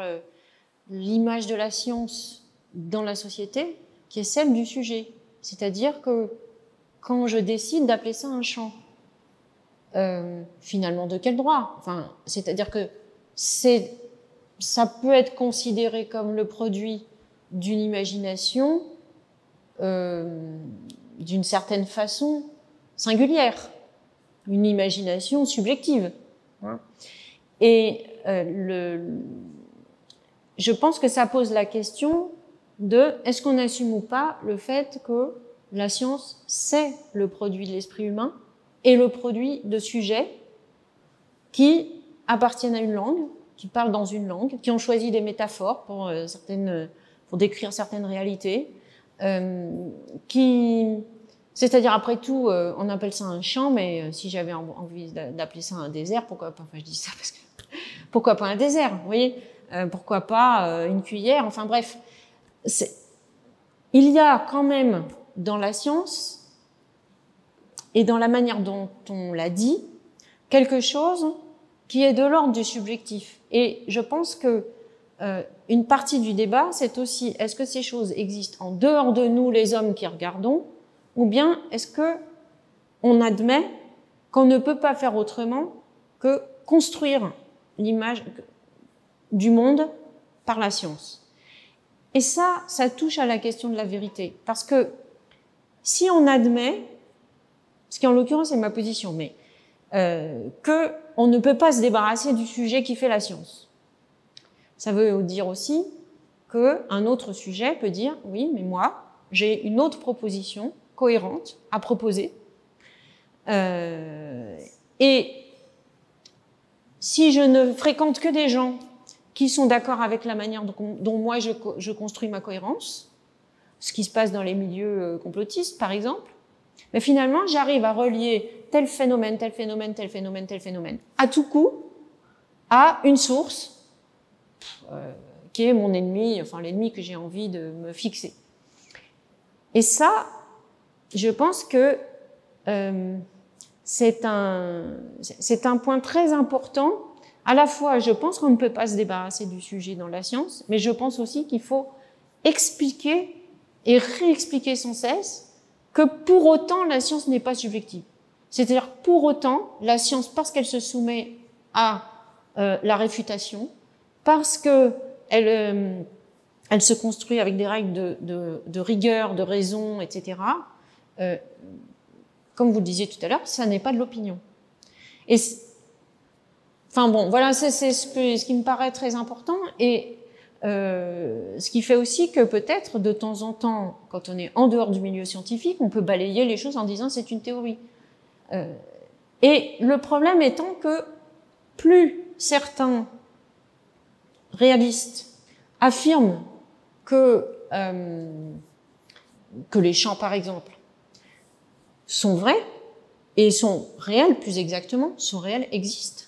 l'image de la science dans la société, qui est celle du sujet. C'est-à-dire que quand je décide d'appeler ça un champ, finalement, de quel droit? Enfin, c'est-à-dire que ça peut être considéré comme le produit d'une imagination d'une certaine façon singulière, une imagination subjective. Et je pense que ça pose la question de est-ce qu'on assume ou pas le fait que la science, c'est le produit de l'esprit humain et le produit de sujets qui appartiennent à une langue, qui parlent dans une langue, qui ont choisi des métaphores pour décrire certaines réalités, c'est-à-dire, après tout, on appelle ça un champ, mais si j'avais envie d'appeler ça un désert, pourquoi pas? Enfin, je dis ça parce que pourquoi pas un désert, vous voyez? Pourquoi pas une cuillère? Enfin bref, il y a quand même dans la science et dans la manière dont on l'a dit quelque chose qui est de l'ordre du subjectif. Et je pense que une partie du débat, c'est aussi est-ce que ces choses existent en dehors de nous, les hommes qui regardons, ou bien est-ce que on admet qu'on ne peut pas faire autrement que construire l'image du monde par la science. Et ça touche à la question de la vérité. Parce que si on admet, ce qui en l'occurrence est ma position, mais que on ne peut pas se débarrasser du sujet qui fait la science, ça veut dire aussi qu'un autre sujet peut dire oui, mais moi, j'ai une autre proposition cohérente à proposer. Et si je ne fréquente que des gens qui sont d'accord avec la manière dont moi je construis ma cohérence, ce qui se passe dans les milieux complotistes, par exemple, mais finalement, j'arrive à relier tel phénomène, tel phénomène, tel phénomène, tel phénomène, à tout coup, à une source qui est mon ennemi, enfin l'ennemi que j'ai envie de me fixer. Et ça, je pense que c'est un point très important. À la fois, je pense qu'on ne peut pas se débarrasser du sujet dans la science, mais je pense aussi qu'il faut expliquer et réexpliquer sans cesse que pour autant, la science n'est pas subjective. C'est-à-dire, pour autant, la science, parce qu'elle se soumet à la réfutation, parce que elle se construit avec des règles de rigueur, de raison, etc., comme vous le disiez tout à l'heure, ça n'est pas de l'opinion. Enfin bon, voilà, c'est ce qui me paraît très important. Et Ce qui fait aussi que peut-être de temps en temps, quand on est en dehors du milieu scientifique, on peut balayer les choses en disant c'est une théorie. Et le problème étant que plus certains réalistes affirment que les champs, par exemple, sont vrais et sont réels, plus exactement, sont réels, existent,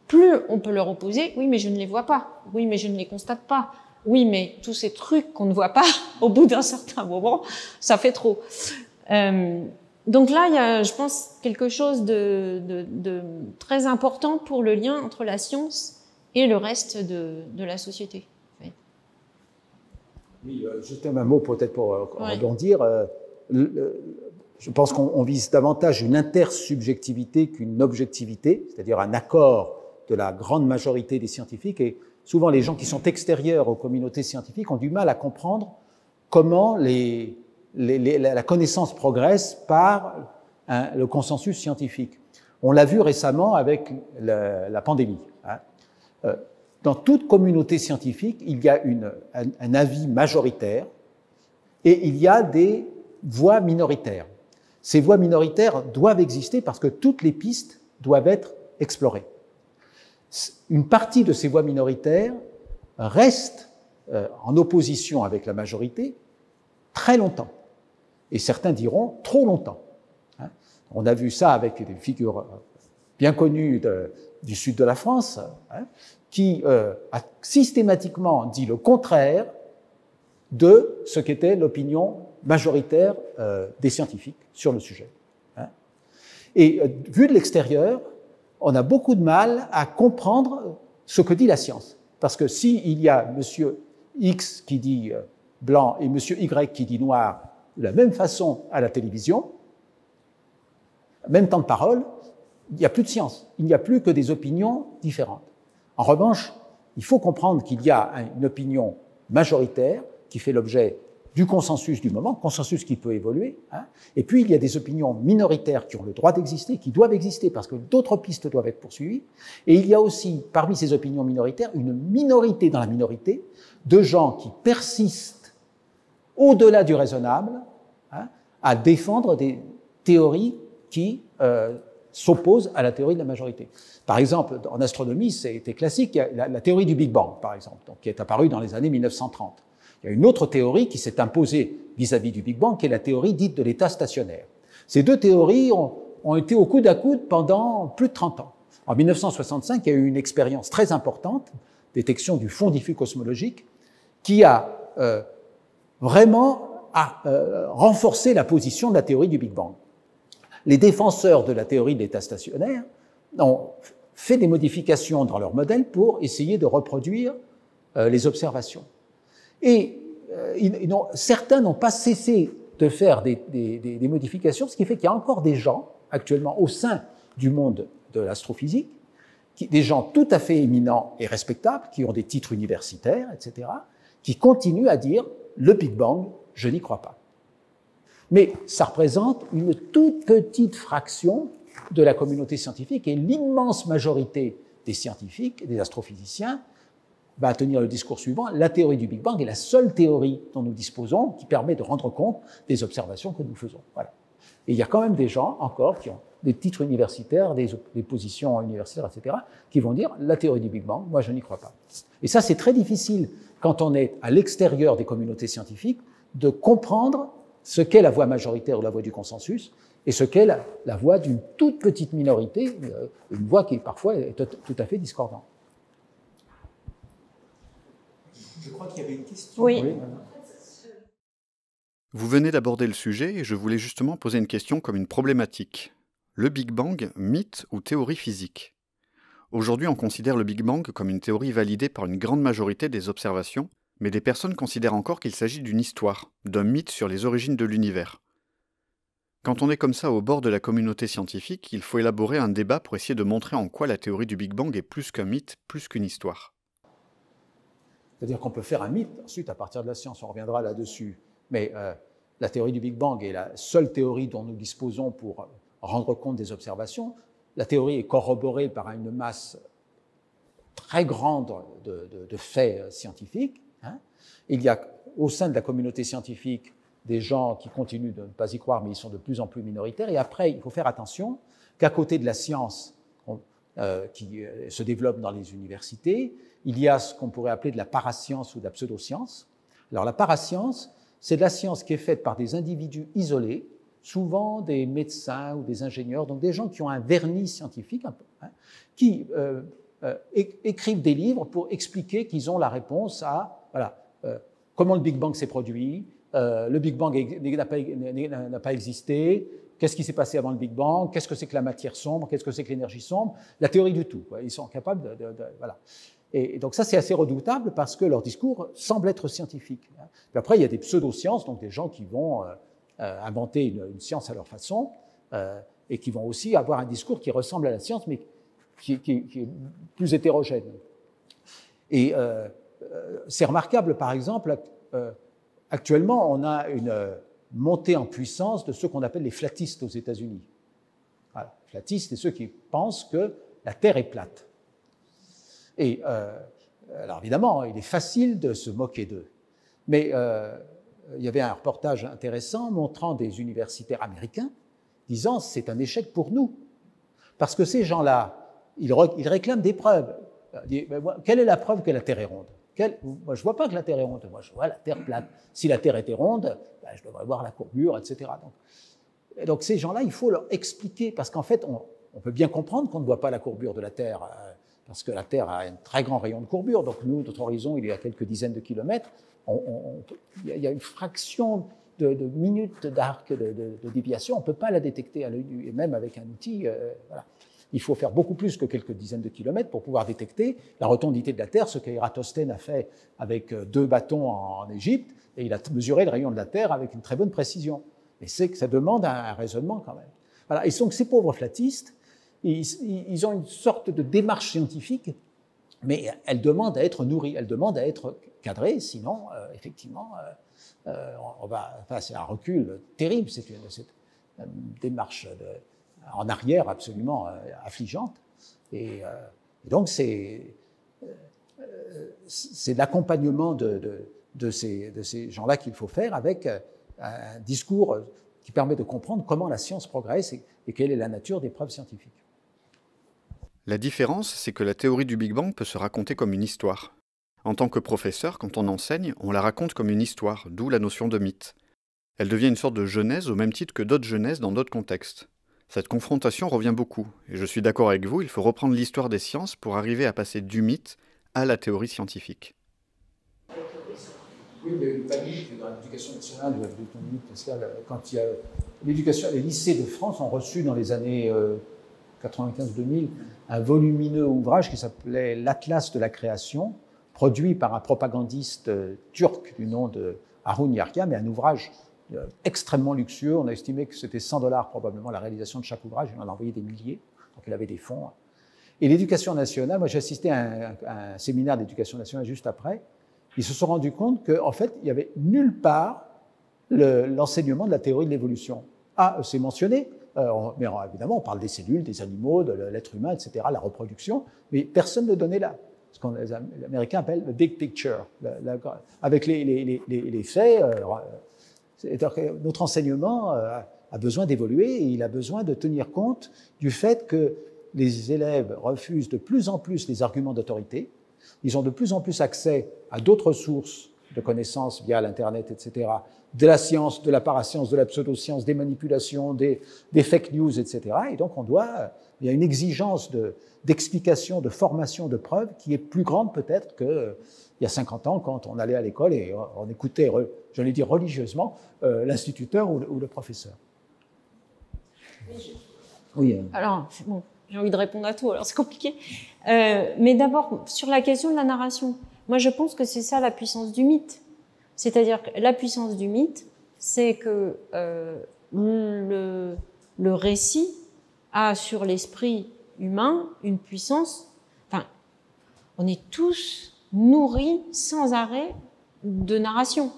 plus on peut leur opposer « oui, mais je ne les vois pas »,« oui, mais je ne les constate pas »,« oui, mais tous ces trucs qu'on ne voit pas, au bout d'un certain moment, ça fait trop ». Donc là, il y a, je pense, quelque chose de très important pour le lien entre la science et le reste de la société. Oui, juste un mot peut-être pour rebondir. Je pense qu'on vise davantage une intersubjectivité qu'une objectivité, c'est-à-dire un accord de la grande majorité des scientifiques. Et souvent, les gens qui sont extérieurs aux communautés scientifiques ont du mal à comprendre comment la connaissance progresse par le consensus scientifique. On l'a vu récemment avec la pandémie. Dans toute communauté scientifique, il y a un avis majoritaire et il y a des voix minoritaires. Ces voix minoritaires doivent exister parce que toutes les pistes doivent être explorées. Une partie de ces voix minoritaires reste en opposition avec la majorité très longtemps. Et certains diront trop longtemps. On a vu ça avec des figures bien connues du sud de la France, qui a systématiquement dit le contraire de ce qu'était l'opinion majoritaire des scientifiques sur le sujet. Et vu de l'extérieur, on a beaucoup de mal à comprendre ce que dit la science. Parce que s'il y a monsieur X qui dit blanc et monsieur Y qui dit noir de la même façon à la télévision, même temps de parole, il n'y a plus de science. Il n'y a plus que des opinions différentes. En revanche, il faut comprendre qu'il y a une opinion majoritaire qui fait l'objet du consensus du moment, consensus qui peut évoluer, et puis il y a des opinions minoritaires qui ont le droit d'exister, qui doivent exister parce que d'autres pistes doivent être poursuivies, et il y a aussi, parmi ces opinions minoritaires, une minorité dans la minorité de gens qui persistent au-delà du raisonnable à défendre des théories qui s'opposent à la théorie de la majorité. Par exemple, en astronomie, c'était classique, il y a la théorie du Big Bang, par exemple, donc, qui est apparue dans les années 1930. Il y a une autre théorie qui s'est imposée vis-à-vis du Big Bang, qui est la théorie dite de l'état stationnaire. Ces deux théories ont été au coude à coude pendant plus de 30 ans. En 1965, il y a eu une expérience très importante, détection du fond diffus cosmologique, qui a vraiment renforcé la position de la théorie du Big Bang. Les défenseurs de la théorie de l'état stationnaire ont fait des modifications dans leur modèle pour essayer de reproduire les observations. Et certains n'ont pas cessé de faire des modifications, ce qui fait qu'il y a encore des gens, actuellement, au sein du monde de l'astrophysique, des gens tout à fait éminents et respectables, qui ont des titres universitaires, etc., qui continuent à dire « le Big Bang, je n'y crois pas ». Mais ça représente une toute petite fraction de la communauté scientifique, et l'immense majorité des scientifiques, des astrophysiciens, va tenir le discours suivant: la théorie du Big Bang est la seule théorie dont nous disposons qui permet de rendre compte des observations que nous faisons. Voilà. Et il y a quand même des gens encore qui ont des titres universitaires, des positions universitaires, etc., qui vont dire la théorie du Big Bang, moi je n'y crois pas. Et ça, c'est très difficile quand on est à l'extérieur des communautés scientifiques de comprendre ce qu'est la voix majoritaire ou la voix du consensus et ce qu'est la voix d'une toute petite minorité, une voix qui parfois est tout à fait discordante. Je crois qu'il y avait une question. Oui. Vous venez d'aborder le sujet et je voulais justement poser une question comme une problématique. Le Big Bang, mythe ou théorie physique? Aujourd'hui, on considère le Big Bang comme une théorie validée par une grande majorité des observations, mais des personnes considèrent encore qu'il s'agit d'une histoire, d'un mythe sur les origines de l'univers. Quand on est comme ça au bord de la communauté scientifique, il faut élaborer un débat pour essayer de montrer en quoi la théorie du Big Bang est plus qu'un mythe, plus qu'une histoire. C'est-à-dire qu'on peut faire un mythe, ensuite, à partir de la science, on reviendra là-dessus. Mais la théorie du Big Bang est la seule théorie dont nous disposons pour rendre compte des observations. La théorie est corroborée par une masse très grande de faits scientifiques. Hein. Il y a au sein de la communauté scientifique des gens qui continuent de ne pas y croire, mais ils sont de plus en plus minoritaires. Et après, il faut faire attention qu'à côté de la science qui se développe dans les universités, il y a ce qu'on pourrait appeler de la parascience ou de la pseudoscience. Alors la parascience, c'est de la science qui est faite par des individus isolés, souvent des médecins ou des ingénieurs, donc des gens qui ont un vernis scientifique, un peu, hein, qui écrivent des livres pour expliquer qu'ils ont la réponse à voilà, comment le Big Bang s'est produit, le Big Bang n'a pas existé, qu'est-ce qui s'est passé avant le Big Bang, qu'est-ce que c'est que la matière sombre, qu'est-ce que c'est que l'énergie sombre, la théorie du tout. Quoi. Ils sont capables voilà. Et donc ça, c'est assez redoutable parce que leur discours semble être scientifique. Hein. Puis après, il y a des pseudosciences, donc des gens qui vont inventer une science à leur façon et qui vont aussi avoir un discours qui ressemble à la science, mais qui est plus hétérogène. Et c'est remarquable, par exemple, actuellement, on a une montée en puissance de ceux qu'on appelle les flatistes aux États-Unis. Voilà. Flatistes, c'est ceux qui pensent que la Terre est plate. Et alors évidemment, il est facile de se moquer d'eux. Mais il y avait un reportage intéressant montrant des universitaires américains disant c'est un échec pour nous. Parce que ces gens-là, ils réclament des preuves. Quelle est la preuve que la Terre est ronde? Moi, je ne vois pas que la Terre est ronde. Moi, je vois la Terre plate. Si la Terre était ronde, ben, je devrais voir la courbure, etc. Donc ces gens-là, il faut leur expliquer, parce qu'en fait, on peut bien comprendre qu'on ne voit pas la courbure de la Terre, parce que la Terre a un très grand rayon de courbure. Donc nous, notre horizon, il est à quelques dizaines de kilomètres. Il y a une fraction de minutes d'arc de déviation. On ne peut pas la détecter à l'œil nu, et même avec un outil. Voilà. Il faut faire beaucoup plus que quelques dizaines de kilomètres pour pouvoir détecter la rotondité de la Terre, ce qu'Ératosthène a fait avec 2 bâtons en Égypte, et il a mesuré le rayon de la Terre avec une très bonne précision. Mais c'est que ça demande un raisonnement quand même. Voilà. Et donc ces pauvres flatistes, ils ont une sorte de démarche scientifique, mais elle demande à être nourrie, elle demande à être cadrée, sinon, effectivement, c'est un recul terrible, c'est une démarche en arrière absolument affligeante. Et donc, c'est l'accompagnement de ces gens-là qu'il faut faire avec un discours qui permet de comprendre comment la science progresse et quelle est la nature des preuves scientifiques. La différence, c'est que la théorie du Big Bang peut se raconter comme une histoire. En tant que professeur, quand on enseigne, on la raconte comme une histoire, d'où la notion de mythe. Elle devient une sorte de genèse au même titre que d'autres genèses dans d'autres contextes. Cette confrontation revient beaucoup, et je suis d'accord avec vous, il faut reprendre l'histoire des sciences pour arriver à passer du mythe à la théorie scientifique. Oui, il y a une panique dans l'éducation nationale, quand il y a l'éducation, les lycées de France ont reçu dans les années 95-2000 un volumineux ouvrage qui s'appelait l'Atlas de la création, produit par un propagandiste turc du nom de Harun Yarkia, mais un ouvrage extrêmement luxueux. On a estimé que c'était $100 probablement la réalisation de chaque ouvrage. Il en a envoyé des milliers, donc il avait des fonds. Et l'éducation nationale, moi j'ai assisté à un séminaire d'éducation nationale juste après. Ils se sont rendus compte qu'en fait, il n'y avait nulle part l'enseignement de la théorie de l'évolution. Ah, c'est mentionné, mais évidemment, on parle des cellules, des animaux, de l'être humain, etc., la reproduction, mais personne ne donnait là. Ce que les Américains appellent le big picture, avec les faits. Notre enseignement a besoin d'évoluer et il a besoin de tenir compte du fait que les élèves refusent de plus en plus les arguments d'autorité. Ils ont de plus en plus accès à d'autres sources de connaissances via l'Internet, etc., de la science, de la parascience, de la pseudoscience, des manipulations, des fake news, etc. Et donc, il y a une exigence d'explication, de formation, de preuves qui est plus grande peut-être qu'il y a 50 ans quand on allait à l'école et on écoutait, j'allais dire religieusement, l'instituteur ou le professeur. Oui. Alors, bon, j'ai envie de répondre à tout, alors c'est compliqué. Mais d'abord, sur la question de la narration, moi je pense que c'est ça la puissance du mythe. C'est-à-dire que la puissance du mythe, c'est que le récit a sur l'esprit humain une puissance. Enfin, on est tous nourris sans arrêt de narration,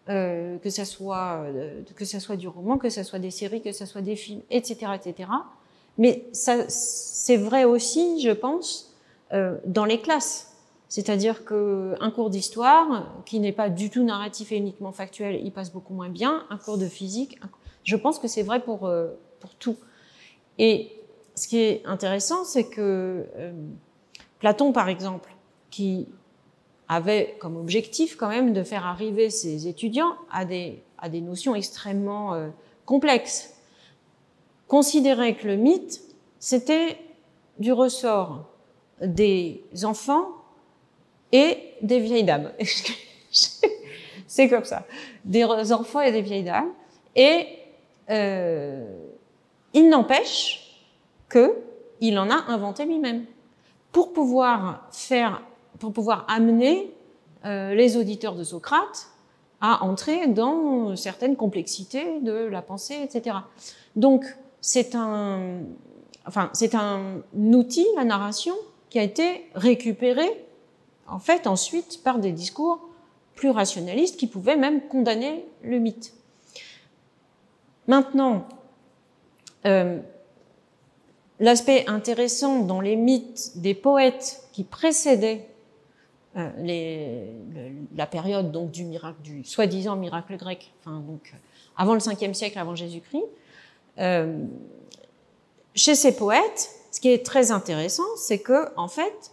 que ça soit du roman, que ça soit des séries, que ça soit des films, etc., etc. Mais ça, c'est vrai aussi, je pense, dans les classes. C'est-à-dire qu'un cours d'histoire, qui n'est pas du tout narratif et uniquement factuel, il passe beaucoup moins bien. Un cours de physique, je pense que c'est vrai pour tout. Et ce qui est intéressant, c'est que Platon, par exemple, qui avait comme objectif quand même de faire arriver ses étudiants à des notions extrêmement complexes, considérait que le mythe, c'était du ressort des enfants et des vieilles dames. C'est comme ça. Des enfants et des vieilles dames. Et il n'empêche qu'il en a inventé lui-même. Pour pouvoir amener les auditeurs de Socrate à entrer dans certaines complexités de la pensée, etc. Donc, c'est un outil, la narration, qui a été récupéré, en fait, ensuite, par des discours plus rationalistes qui pouvaient même condamner le mythe. Maintenant, l'aspect intéressant dans les mythes des poètes qui précédaient la période donc du soi-disant miracle grec, enfin donc avant le 5e siècle avant Jésus-Christ, chez ces poètes, ce qui est très intéressant, c'est que en fait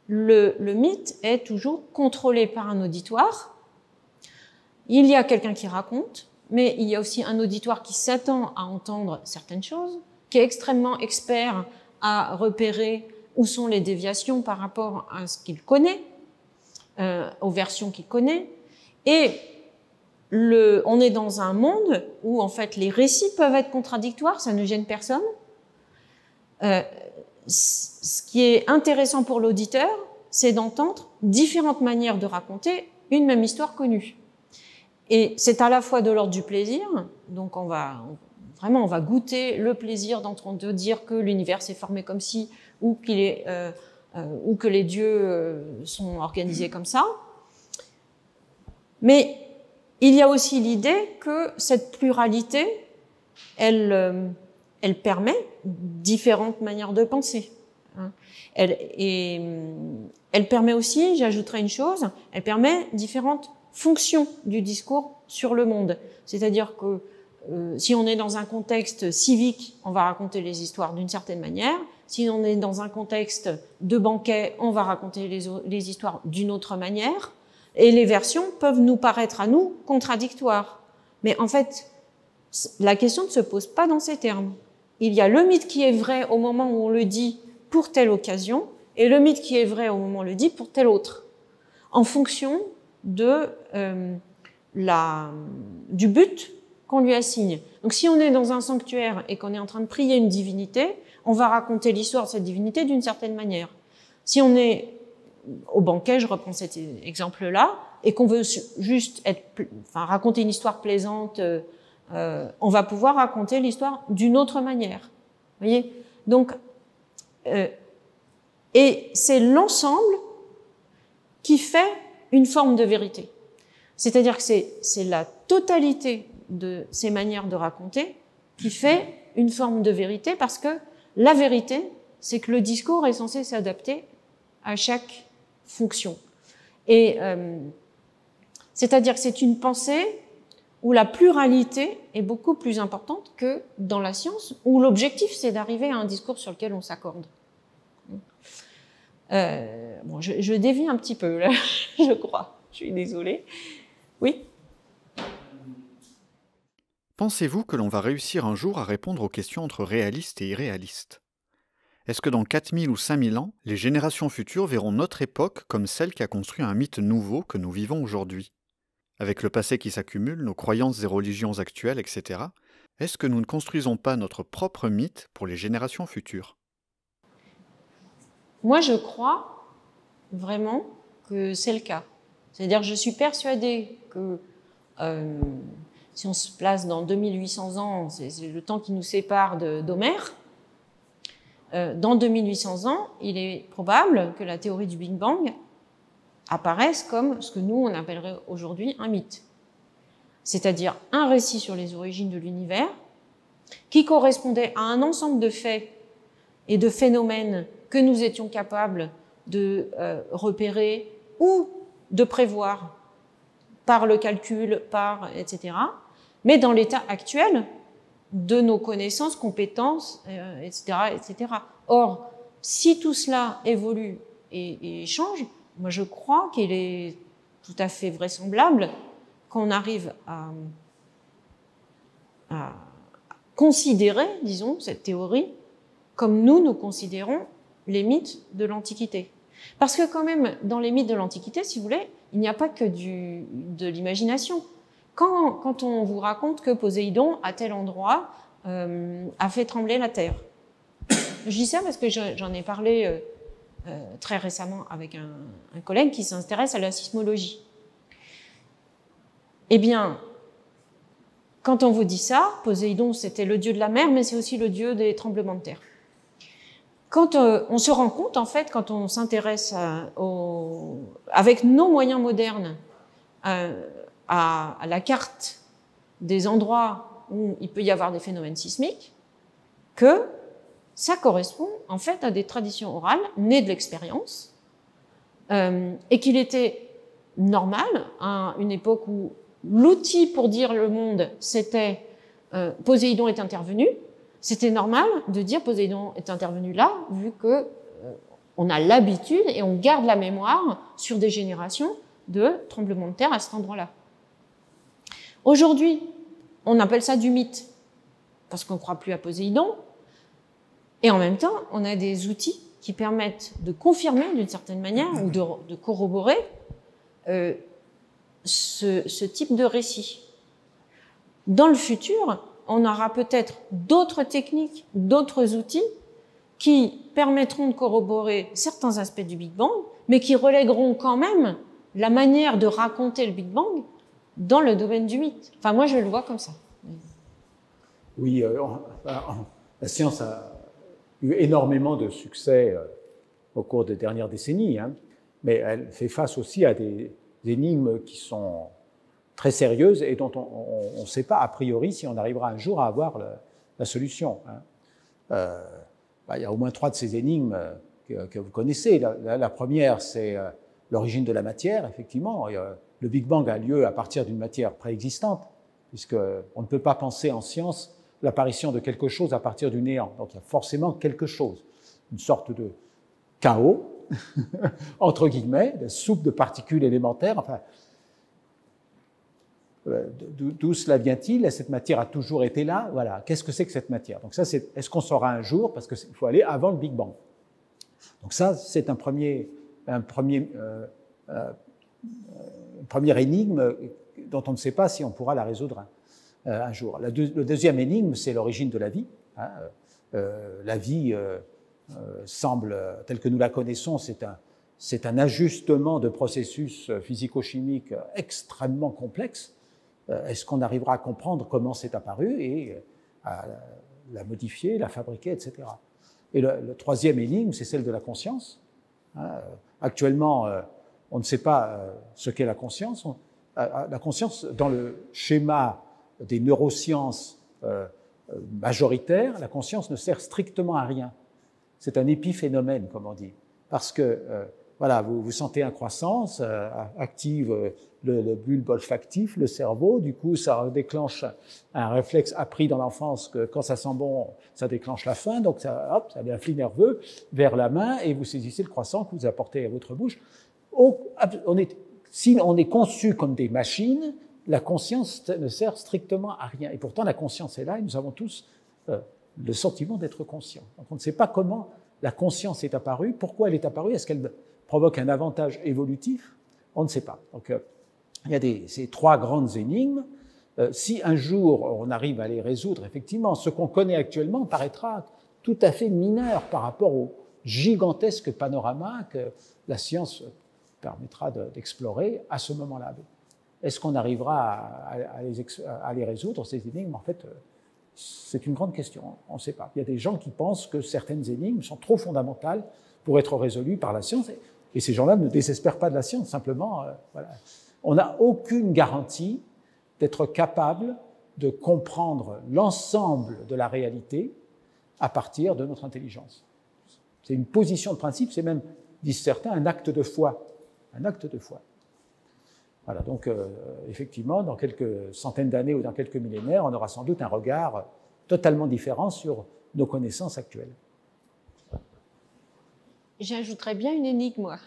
le mythe est toujours contrôlé par un auditoire. Il y a quelqu'un qui raconte, mais il y a aussi un auditoire qui s'attend à entendre certaines choses, qui est extrêmement expert à repérer où sont les déviations par rapport à ce qu'il connaît, aux versions qu'il connaît. Et on est dans un monde où, en fait, les récits peuvent être contradictoires, ça ne gêne personne. Ce qui est intéressant pour l'auditeur, c'est d'entendre différentes manières de raconter une même histoire connue. Et c'est à la fois de l'ordre du plaisir, donc on va goûter le plaisir d'entendre dire que l'univers s'est formé comme ci, ou que les dieux sont organisés comme ça. Mais il y a aussi l'idée que cette pluralité, elle permet différentes manières de penser. Elle permet aussi, j'ajouterai une chose, elle permet différentes fonctions du discours sur le monde. C'est-à-dire que si on est dans un contexte civique, on va raconter les histoires d'une certaine manière. Si on est dans un contexte de banquet, on va raconter les histoires d'une autre manière. Et les versions peuvent nous paraître à nous contradictoires. Mais en fait, la question ne se pose pas dans ces termes. Il y a le mythe qui est vrai au moment où on le dit pour telle occasion, et le mythe qui est vrai au moment où on le dit pour telle autre, en fonction du but qu'on lui assigne. Donc si on est dans un sanctuaire et qu'on est en train de prier une divinité, on va raconter l'histoire de cette divinité d'une certaine manière. Si on est au banquet, je reprends cet exemple-là, et qu'on veut juste raconter une histoire plaisante, on va pouvoir raconter l'histoire d'une autre manière. Vous voyez ? Donc, et c'est l'ensemble qui fait une forme de vérité. C'est-à-dire que c'est la totalité de ces manières de raconter qui fait une forme de vérité, parce que la vérité, c'est que le discours est censé s'adapter à chaque fonction. Et c'est-à-dire que c'est une pensée où la pluralité est beaucoup plus importante que dans la science, où l'objectif, c'est d'arriver à un discours sur lequel on s'accorde. Je dévie un petit peu, là, je crois. Je suis désolée. Oui ? Pensez-vous que l'on va réussir un jour à répondre aux questions entre réalistes et irréalistes ? Est-ce que dans 4000 ou 5000 ans, les générations futures verront notre époque comme celle qui a construit un mythe nouveau que nous vivons aujourd'hui ? Avec le passé qui s'accumule, nos croyances et religions actuelles, etc., est-ce que nous ne construisons pas notre propre mythe pour les générations futures ? Moi, je crois vraiment que c'est le cas. C'est-à-dire, je suis persuadée que si on se place dans 2800 ans, c'est le temps qui nous sépare d'Homère, dans 2800 ans, il est probable que la théorie du Big Bang apparaisse comme ce que nous, on appellerait aujourd'hui un mythe. C'est-à-dire un récit sur les origines de l'univers qui correspondait à un ensemble de faits et de phénomènes que nous étions capables de repérer ou de prévoir par le calcul, etc. Mais dans l'état actuel de nos connaissances, compétences, etc., etc. Or, si tout cela évolue et change, moi je crois qu'il est tout à fait vraisemblable qu'on arrive à considérer, disons, cette théorie comme nous considérons les mythes de l'Antiquité. Parce que quand même, dans les mythes de l'Antiquité, si vous voulez, il n'y a pas que de l'imagination. Quand on vous raconte que Poséidon, à tel endroit, a fait trembler la terre. Je dis ça parce que j'en ai parlé très récemment avec un collègue qui s'intéresse à la sismologie. Eh bien, quand on vous dit ça, Poséidon, c'était le dieu de la mer, mais c'est aussi le dieu des tremblements de terre. Quand on se rend compte, en fait, quand on s'intéresse avec nos moyens modernes à la carte des endroits où il peut y avoir des phénomènes sismiques, que ça correspond en fait à des traditions orales nées de l'expérience, et qu'il était normal, à une époque où l'outil pour dire le monde, c'était Poséidon est intervenu, c'était normal de dire Poséidon est intervenu là, vu que on a l'habitude et on garde la mémoire sur des générations de tremblements de terre à cet endroit-là. Aujourd'hui, on appelle ça du mythe, parce qu'on ne croit plus à Poséidon, et en même temps, on a des outils qui permettent de confirmer d'une certaine manière, ou de corroborer ce type de récit. Dans le futur, on aura peut-être d'autres techniques, d'autres outils qui permettront de corroborer certains aspects du Big Bang, mais qui relègueront quand même la manière de raconter le Big Bang dans le domaine du mythe. Enfin, moi, je le vois comme ça. Oui, la science a eu énormément de succès au cours des dernières décennies, hein, mais elle fait face aussi à des énigmes qui sont très sérieuses et dont on ne sait pas a priori si on arrivera un jour à avoir la solution. Hein. Il y a au moins 3 de ces énigmes que vous connaissez. La première, c'est l'origine de la matière, effectivement. Le Big Bang a lieu à partir d'une matière préexistante, puisqu'on ne peut pas penser en science l'apparition de quelque chose à partir du néant. Donc il y a forcément quelque chose, une sorte de chaos, entre guillemets, de soupe de particules élémentaires. Enfin, d'où cela vient-il? Cette matière a toujours été là. Voilà. Qu'est-ce que c'est que cette matière? Donc ça, est-ce qu'on saura un jour? Parce qu'il faut aller avant le Big Bang. Donc ça, c'est une première énigme dont on ne sait pas si on pourra la résoudre un jour. Le deuxième énigme, c'est l'origine de la vie. Hein. La vie semble, telle que nous la connaissons, c'est un ajustement de processus physico-chimiques extrêmement complexes. Est-ce qu'on arrivera à comprendre comment c'est apparu et à la modifier, la fabriquer, etc. Et le troisième énigme, c'est celle de la conscience. Actuellement, on ne sait pas ce qu'est la conscience. La conscience, dans le schéma des neurosciences majoritaires, la conscience ne sert strictement à rien. C'est un épiphénomène, comme on dit. Parce que, voilà, vous sentez une croissance, active le bulbe olfactif, le cerveau, du coup, ça déclenche un réflexe appris dans l'enfance que quand ça sent bon, ça déclenche la faim, donc ça met un flux nerveux vers la main et vous saisissez le croissant que vous apportez à votre bouche. Si on est conçu comme des machines, la conscience ne sert strictement à rien. Et pourtant, la conscience est là et nous avons tous le sentiment d'être conscients. Donc on ne sait pas comment la conscience est apparue, pourquoi elle est apparue, est-ce qu'elle provoque un avantage évolutif? On ne sait pas. Donc il y a ces 3 grandes énigmes. Si un jour on arrive à les résoudre, effectivement, ce qu'on connaît actuellement paraîtra tout à fait mineur par rapport au gigantesque panorama que la science permettra d'explorer à ce moment-là. Est-ce qu'on arrivera à les résoudre, ces énigmes? En fait, c'est une grande question, on ne sait pas. Il y a des gens qui pensent que certaines énigmes sont trop fondamentales pour être résolues par la science, et ces gens-là ne désespèrent pas de la science, simplement, voilà. On n'a aucune garantie d'être capable de comprendre l'ensemble de la réalité à partir de notre intelligence. C'est une position de principe, c'est même disent certains, un acte de foi. Un acte de foi. Voilà, donc effectivement, dans quelques centaines d'années ou dans quelques millénaires, on aura sans doute un regard totalement différent sur nos connaissances actuelles. J'ajouterais bien une énigme, moi,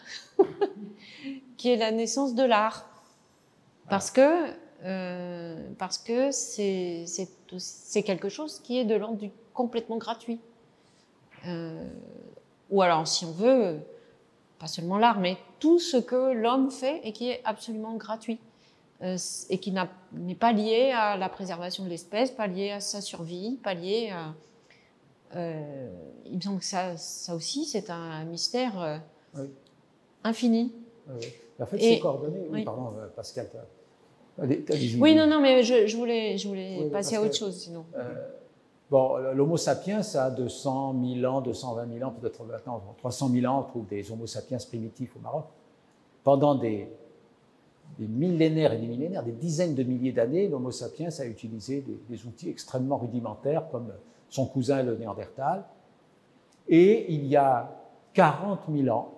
qui est la naissance de l'art. Parce que c'est quelque chose qui est de l'ordre du complètement gratuit. Ou alors, si on veut, pas seulement l'art, mais tout ce que l'homme fait et qui est absolument gratuit et qui n'est pas lié à la préservation de l'espèce, pas lié à sa survie, pas lié à... il me semble que ça aussi, c'est un mystère oui. Infini. Oui. En fait, c'est coordonné. Oui, pardon, Pascal. Oui, non, mais je voulais oui, passer à autre chose, sinon. Bon, l'Homo sapiens a 200 000 ans, 220 000 ans, peut-être maintenant 300 000 ans, on trouve des Homo sapiens primitifs au Maroc. Pendant des millénaires et des millénaires, des dizaines de milliers d'années, l'Homo sapiens a utilisé des outils extrêmement rudimentaires comme son cousin le Néandertal. Et il y a 40 000 ans,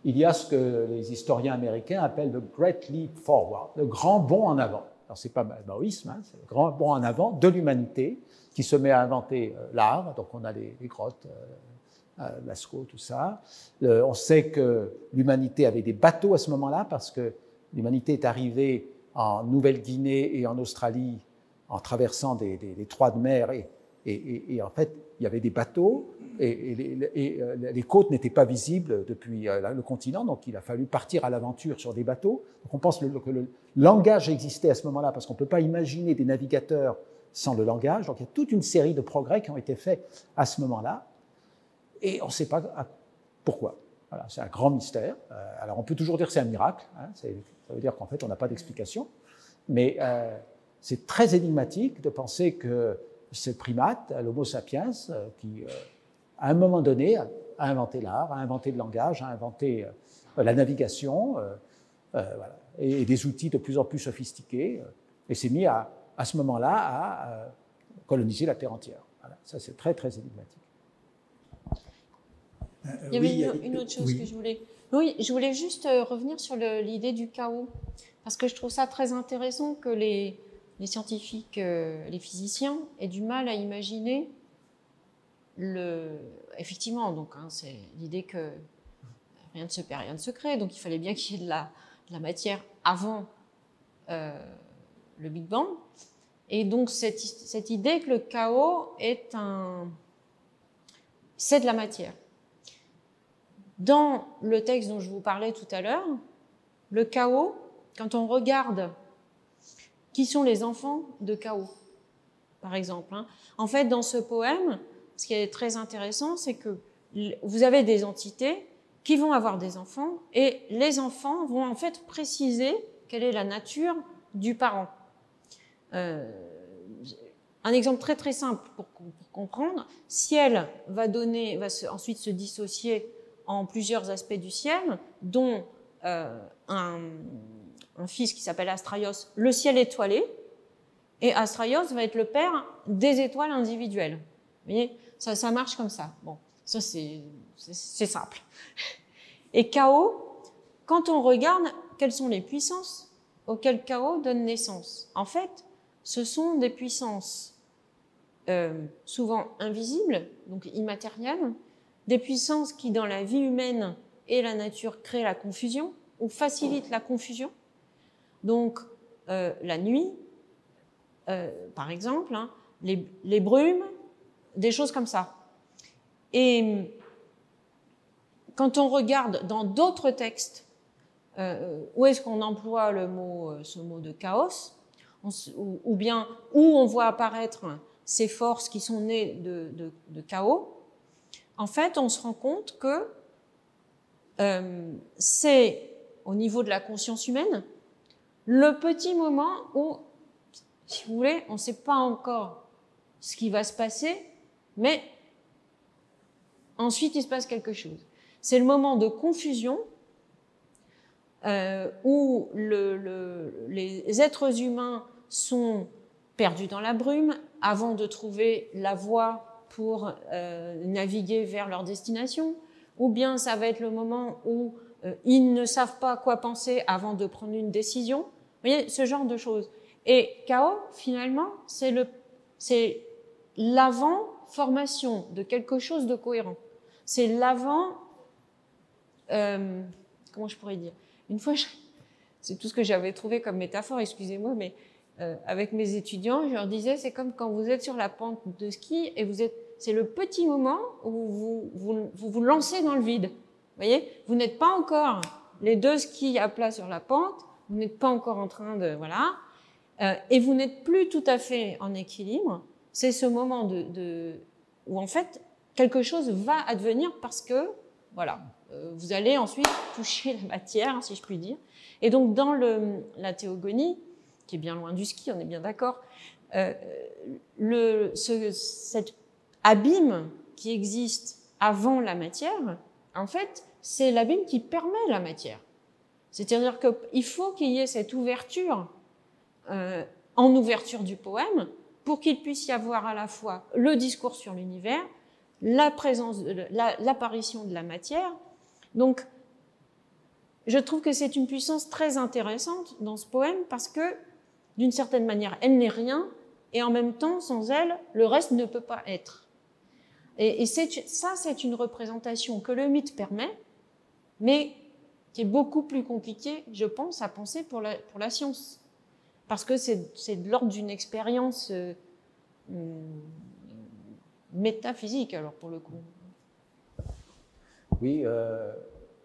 il y a ce que les historiens américains appellent le Great Leap Forward, le grand bond en avant. Alors, ce n'est pas le maoïsme, hein, c'est le grand bond en avant de l'humanité qui se met à inventer l'art. Donc, on a les grottes, Lascaux, tout ça. On sait que l'humanité avait des bateaux à ce moment-là parce que l'humanité est arrivée en Nouvelle-Guinée et en Australie en traversant des troits de mer et en fait, il y avait des bateaux et les côtes n'étaient pas visibles depuis le continent, donc il a fallu partir à l'aventure sur des bateaux. Donc on pense que le langage existait à ce moment-là parce qu'on ne peut pas imaginer des navigateurs sans le langage. Donc il y a toute une série de progrès qui ont été faits à ce moment-là et on ne sait pas pourquoi. Voilà, c'est un grand mystère. Alors on peut toujours dire que c'est un miracle, hein, ça veut dire qu'en fait on n'a pas d'explication, mais c'est très énigmatique de penser que ce primate, l'Homo sapiens, qui, à un moment donné, a inventé l'art, a inventé le langage, a inventé la navigation, voilà, et des outils de plus en plus sophistiqués, et s'est mis à ce moment-là à coloniser la Terre entière. Voilà, ça, c'est très, très énigmatique. Il y avait une autre chose que je voulais... Oui, je voulais juste revenir sur l'idée du chaos, parce que je trouve ça très intéressant que les scientifiques, les physiciens aient du mal à imaginer effectivement, donc hein, c'est l'idée que rien ne se perd, rien ne se crée, donc il fallait bien qu'il y ait de la matière avant le Big Bang, et donc cette idée que le chaos c'est de la matière. Dans le texte dont je vous parlais tout à l'heure, le chaos, quand on regarde qui sont les enfants de chaos, par exemple. Hein. En fait, dans ce poème, ce qui est très intéressant, c'est que vous avez des entités qui vont avoir des enfants et les enfants vont en fait préciser quelle est la nature du parent. Un exemple très très simple pour comprendre, ciel va ensuite se dissocier en plusieurs aspects du ciel, dont un fils qui s'appelle Astraios, le ciel étoilé, et Astraios va être le père des étoiles individuelles. Vous voyez, ça marche comme ça. Bon, ça c'est simple. Et chaos, quand on regarde quelles sont les puissances auxquelles chaos donne naissance, en fait, ce sont des puissances souvent invisibles, donc immatérielles, des puissances qui, dans la vie humaine et la nature, créent la confusion ou facilitent la confusion. Donc, la nuit, par exemple, hein, les brumes, des choses comme ça. Et quand on regarde dans d'autres textes, où est-ce qu'on emploie ce mot de chaos, ou bien où on voit apparaître ces forces qui sont nées de chaos, en fait, on se rend compte que c'est, au niveau de la conscience humaine, le petit moment où, si vous voulez, on ne sait pas encore ce qui va se passer, mais ensuite il se passe quelque chose. C'est le moment de confusion où les êtres humains sont perdus dans la brume avant de trouver la voie pour naviguer vers leur destination, ou bien ça va être le moment où ils ne savent pas quoi penser avant de prendre une décision. Vous voyez, ce genre de choses. Et chaos, finalement, c'est l'avant-formation de quelque chose de cohérent. C'est l'avant... comment je pourrais dire? Une fois, c'est tout ce que j'avais trouvé comme métaphore, excusez-moi, mais avec mes étudiants, je leur disais, c'est comme quand vous êtes sur la pente de ski et c'est le petit moment où vous lancez dans le vide. Vous voyez, vous n'êtes pas encore les deux skis à plat sur la pente, vous n'êtes pas encore en train de, voilà, et vous n'êtes plus tout à fait en équilibre. C'est ce moment où en fait quelque chose va advenir parce que, voilà, vous allez ensuite toucher la matière, si je puis dire. Et donc dans la théogonie, qui est bien loin du ski, on est bien d'accord, cet abîme qui existe avant la matière, en fait, c'est l'abîme qui permet la matière. C'est-à-dire qu'il faut qu'il y ait cette ouverture, en ouverture du poème, pour qu'il puisse y avoir à la fois le discours sur l'univers, l'apparition de la matière. Donc, je trouve que c'est une puissance très intéressante dans ce poème parce que, d'une certaine manière, elle n'est rien et en même temps, sans elle, le reste ne peut pas être. Et c'est une représentation que le mythe permet, mais qui est beaucoup plus compliquée, je pense, à penser pour la science. Parce que c'est de l'ordre d'une expérience métaphysique, alors, pour le coup. Oui,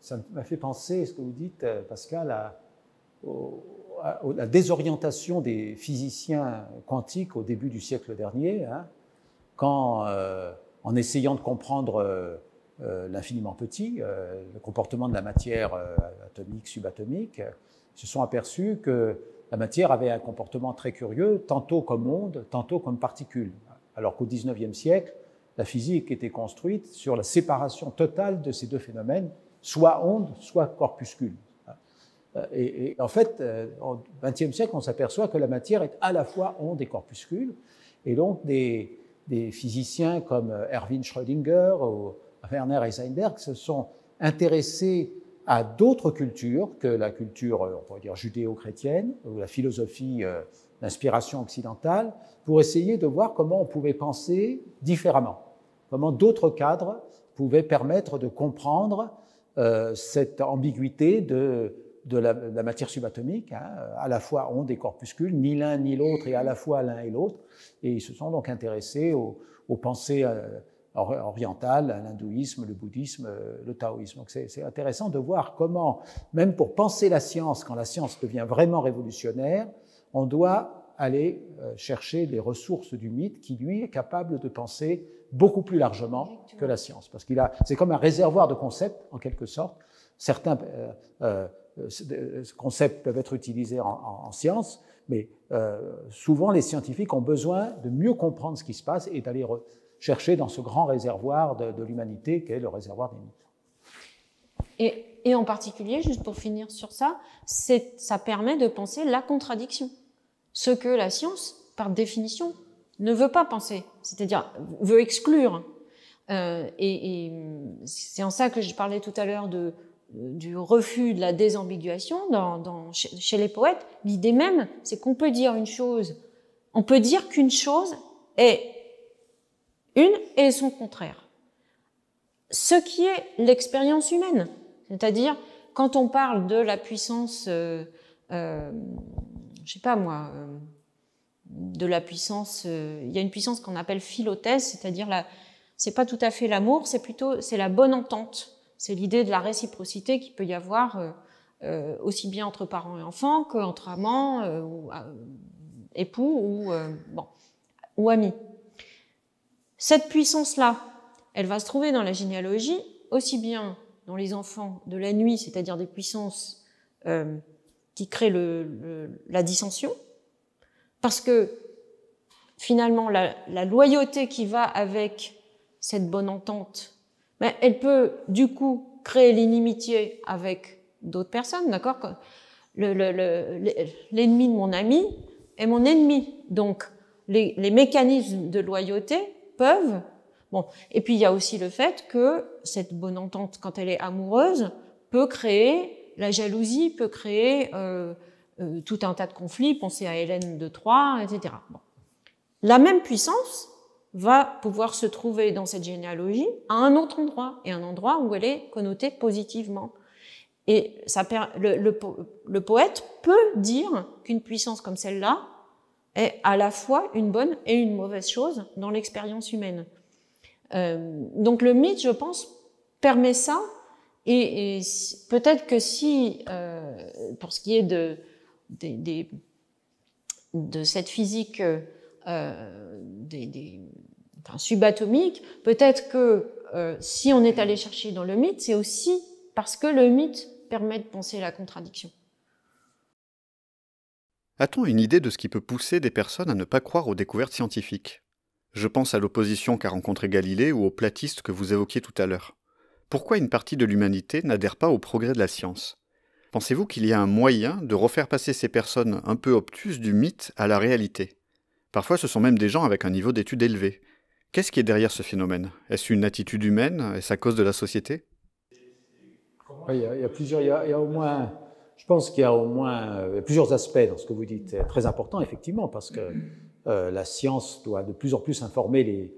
ça m'a fait penser, ce que vous dites, Pascal, à la désorientation des physiciens quantiques au début du siècle dernier, hein, quand, en essayant de comprendre l'infiniment petit, le comportement de la matière atomique, subatomique, ils se sont aperçus que la matière avait un comportement très curieux, tantôt comme onde, tantôt comme particule. Alors qu'au XIXe siècle, la physique était construite sur la séparation totale de ces deux phénomènes, soit onde, soit corpuscule. Et en fait, au XXe siècle, on s'aperçoit que la matière est à la fois onde et corpuscule. Et donc, des physiciens comme Erwin Schrödinger ou Werner Heisenberg se sont intéressés à d'autres cultures que la culture, on pourrait dire, judéo-chrétienne ou la philosophie d'inspiration occidentale, pour essayer de voir comment on pouvait penser différemment, comment d'autres cadres pouvaient permettre de comprendre cette ambiguïté de la matière subatomique, hein, à la fois onde et corpuscule, ni l'un ni l'autre, et à la fois l'un et l'autre. Et ils se sont donc intéressés aux pensées orientales, à l'hindouisme, le bouddhisme, le taoïsme. Donc c'est intéressant de voir comment, même pour penser la science, quand la science devient vraiment révolutionnaire, on doit aller chercher les ressources du mythe qui, lui, est capable de penser beaucoup plus largement que la science. Parce c'est comme un réservoir de concepts, en quelque sorte. Certains concepts peuvent être utilisés en science, mais souvent les scientifiques ont besoin de mieux comprendre ce qui se passe et d'aller chercher dans ce grand réservoir de l'humanité qu'est le réservoir des mythes. Et en particulier, juste pour finir sur ça, ça permet de penser la contradiction. Ce que la science, par définition, ne veut pas penser, c'est-à-dire veut exclure. Et c'est en ça que je parlais tout à l'heure du refus de la désambiguation chez les poètes. L'idée même, c'est qu'on peut dire une chose, on peut dire qu'une chose est une et son contraire. Ce qui est l'expérience humaine, c'est-à-dire quand on parle de la puissance, je sais pas moi, de la puissance, il y a une puissance qu'on appelle philothèse, c'est-à-dire c'est pas tout à fait l'amour, c'est la bonne entente. C'est l'idée de la réciprocité qu'il peut y avoir aussi bien entre parents et enfants qu'entre amants, ou époux ou amis. Cette puissance-là, elle va se trouver dans la généalogie, aussi bien dans les enfants de la nuit, c'est-à-dire des puissances qui créent la dissension, parce que finalement la loyauté qui va avec cette bonne entente, elle peut du coup créer l'inimitié avec d'autres personnes, d'accord? L'ennemi de mon ami est mon ennemi, donc les mécanismes de loyauté peuvent Bon. Et puis il y a aussi le fait que cette bonne entente, quand elle est amoureuse, peut créer la jalousie, peut créer tout un tas de conflits. Pensez à Hélène de Troie, etc. Bon. La même puissance va pouvoir se trouver dans cette généalogie à un autre endroit, et un endroit où elle est connotée positivement. Et ça, le poète peut dire qu'une puissance comme celle-là est à la fois une bonne et une mauvaise chose dans l'expérience humaine. Donc le mythe, je pense, permet ça, et peut-être que si, pour ce qui est de cette physique subatomique, peut-être que si on est allé chercher dans le mythe, c'est aussi parce que le mythe permet de penser la contradiction. A-t-on une idée de ce qui peut pousser des personnes à ne pas croire aux découvertes scientifiques ? Je pense à l'opposition qu'a rencontrée Galilée ou aux platistes que vous évoquiez tout à l'heure. Pourquoi une partie de l'humanité n'adhère pas au progrès de la science ? Pensez-vous qu'il y a un moyen de refaire passer ces personnes un peu obtuses du mythe à la réalité ? Parfois, ce sont même des gens avec un niveau d'études élevé. Qu'est-ce qui est derrière ce phénomène ? Est-ce une attitude humaine ? Est-ce à cause de la société ? Oui, il y a au moins, je pense qu'il y a au moins plusieurs aspects dans ce que vous dites. C'est très important, effectivement, parce que la science doit de plus en plus informer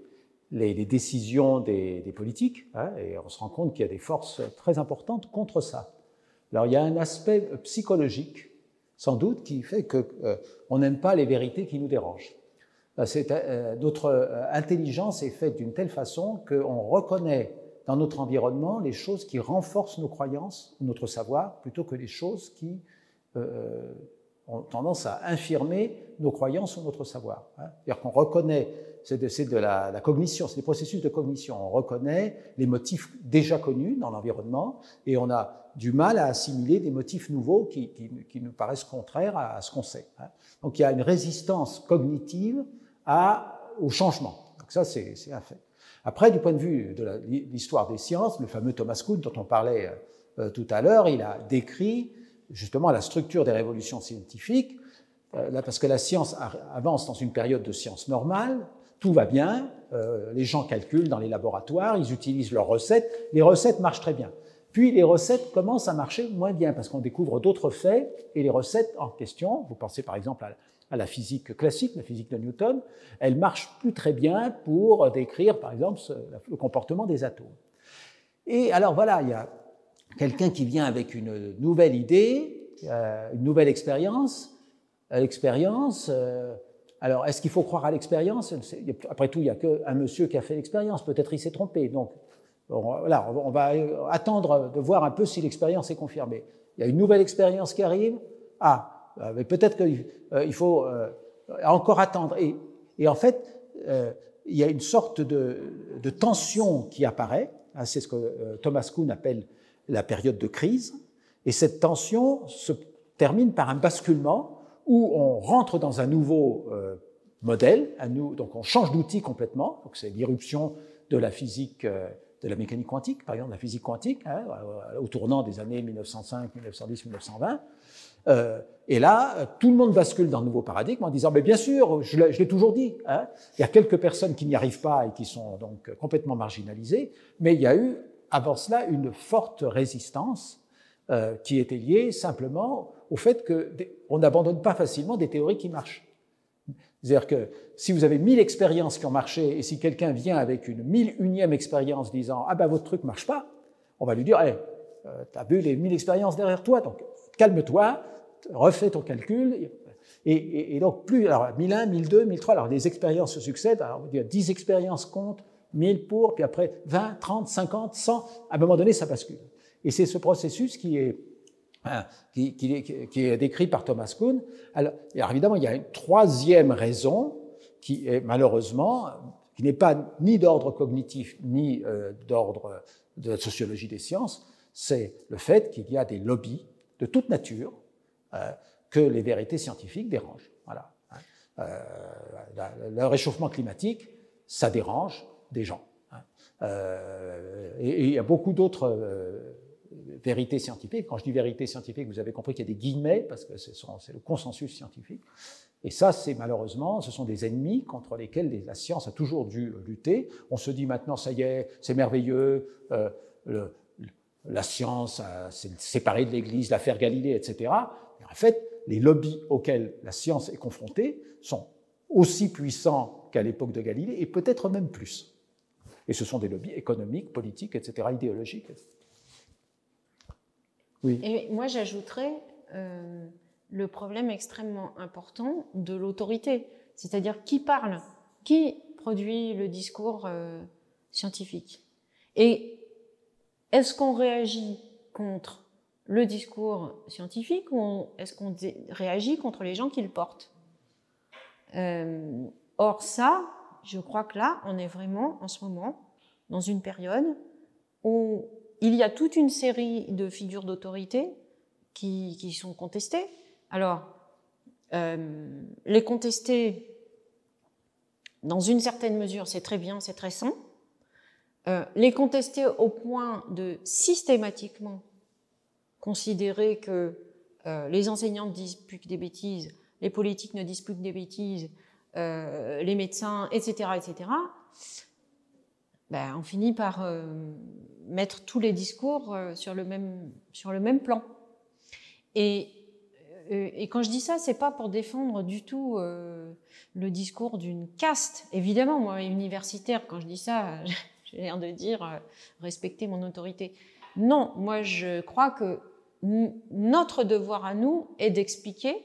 les décisions des politiques, hein, et on se rend compte qu'il y a des forces très importantes contre ça. Alors, il y a un aspect psychologique, sans doute, qui fait qu'on n'aime pas les vérités qui nous dérangent. Notre intelligence est faite d'une telle façon qu'on reconnaît dans notre environnement les choses qui renforcent nos croyances, notre savoir, plutôt que les choses qui ont tendance à infirmer nos croyances ou notre savoir. C'est-à-dire qu'on reconnaît, c'est de la cognition, c'est des processus de cognition, on reconnaît les motifs déjà connus dans l'environnement et on a du mal à assimiler des motifs nouveaux qui nous paraissent contraires à ce qu'on sait. Donc il y a une résistance cognitive au changement. Donc ça, c'est un fait. Après, du point de vue de l'histoire des sciences, le fameux Thomas Kuhn dont on parlait tout à l'heure, il a décrit justement la structure des révolutions scientifiques, parce que la science avance dans une période de science normale, tout va bien, les gens calculent dans les laboratoires, ils utilisent leurs recettes, les recettes marchent très bien. Puis les recettes commencent à marcher moins bien, parce qu'on découvre d'autres faits, et les recettes en question, vous pensez par exemple à la physique classique, la physique de Newton, elle marche plus très bien pour décrire, par exemple, le comportement des atomes. Et alors voilà, il y a quelqu'un qui vient avec une nouvelle idée, une nouvelle expérience. Alors, est-ce qu'il faut croire à l'expérience ? Après tout, il n'y a qu'un monsieur qui a fait l'expérience. Peut-être il s'est trompé. Donc, voilà, on va attendre de voir un peu si l'expérience est confirmée. Il y a une nouvelle expérience qui arrive. Mais peut-être qu'il faut encore attendre. Et en fait, il y a une sorte de tension qui apparaît. C'est ce que Thomas Kuhn appelle la période de crise. Et cette tension se termine par un basculement où on rentre dans un nouveau modèle, donc on change d'outil complètement. Donc c'est l'irruption de la physique, de la mécanique quantique, par exemple la physique quantique, au tournant des années 1905, 1910, 1920. Et là, tout le monde bascule dans le nouveau paradigme en disant « mais bien sûr, je l'ai toujours dit ». Il y a quelques personnes qui n'y arrivent pas et qui sont donc complètement marginalisées, mais il y a eu, avant cela, une forte résistance qui était liée simplement au fait qu'on n'abandonne pas facilement des théories qui marchent. C'est-à-dire que si vous avez 1000 expériences qui ont marché et si quelqu'un vient avec une 1001e expérience disant « ah ben votre truc ne marche pas », on va lui dire hey, « t'as vu les 1000 expériences derrière toi, donc calme-toi, refais ton calcul ». Et donc plus, alors 1001, 1002, 1003, alors les expériences se succèdent, alors on va dire 10 expériences comptent, 1000 pour, puis après 20, 30, 50, 100, à un moment donné ça bascule. Et c'est ce processus qui est décrit par Thomas Kuhn. Alors évidemment, il y a une troisième raison qui est malheureusement, qui n'est pas ni d'ordre cognitif, ni d'ordre de la sociologie des sciences, c'est le fait qu'il y a des lobbies de toute nature que les vérités scientifiques dérangent. Voilà. Le réchauffement climatique, ça dérange des gens. Et il y a beaucoup d'autres vérités scientifiques. Quand je dis vérité scientifique, vous avez compris qu'il y a des guillemets, parce que c'est le consensus scientifique. Et ça, c'est malheureusement, ce sont des ennemis contre lesquels la science a toujours dû lutter. On se dit maintenant, ça y est, c'est merveilleux, la science s'est séparée de l'Église, l'affaire Galilée, etc. Mais en fait, les lobbies auxquels la science est confrontée sont aussi puissants qu'à l'époque de Galilée, et peut-être même plus. Et ce sont des lobbies économiques, politiques, etc., idéologiques. Oui. Et moi, j'ajouterais le problème extrêmement important de l'autorité, c'est-à-dire qui parle, qui produit le discours scientifique. Et est-ce qu'on réagit contre le discours scientifique ou est-ce qu'on réagit contre les gens qui le portent? Or ça, je crois que là, on est vraiment en ce moment dans une période où il y a toute une série de figures d'autorité qui sont contestées. Alors, les contester, dans une certaine mesure, c'est très bien, c'est très sain. Les contester au point de systématiquement considérer que les enseignants ne disent plus que des bêtises, les politiques ne disent plus que des bêtises, les médecins, etc., etc., ben, on finit par mettre tous les discours sur le même plan. Et quand je dis ça, c'est pas pour défendre du tout le discours d'une caste. Évidemment, moi, universitaire, quand je dis ça, j'ai l'air de dire respecter mon autorité. Non, moi, je crois que notre devoir à nous est d'expliquer,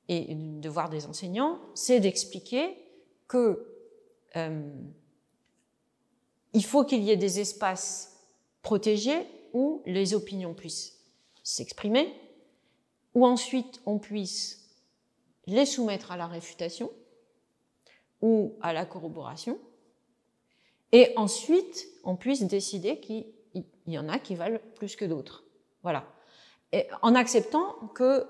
et le devoir des enseignants, c'est d'expliquer que il faut qu'il y ait des espaces protégés où les opinions puissent s'exprimer, où ensuite on puisse les soumettre à la réfutation ou à la corroboration, et ensuite on puisse décider qu'il y en a qui valent plus que d'autres. Voilà. Et en acceptant que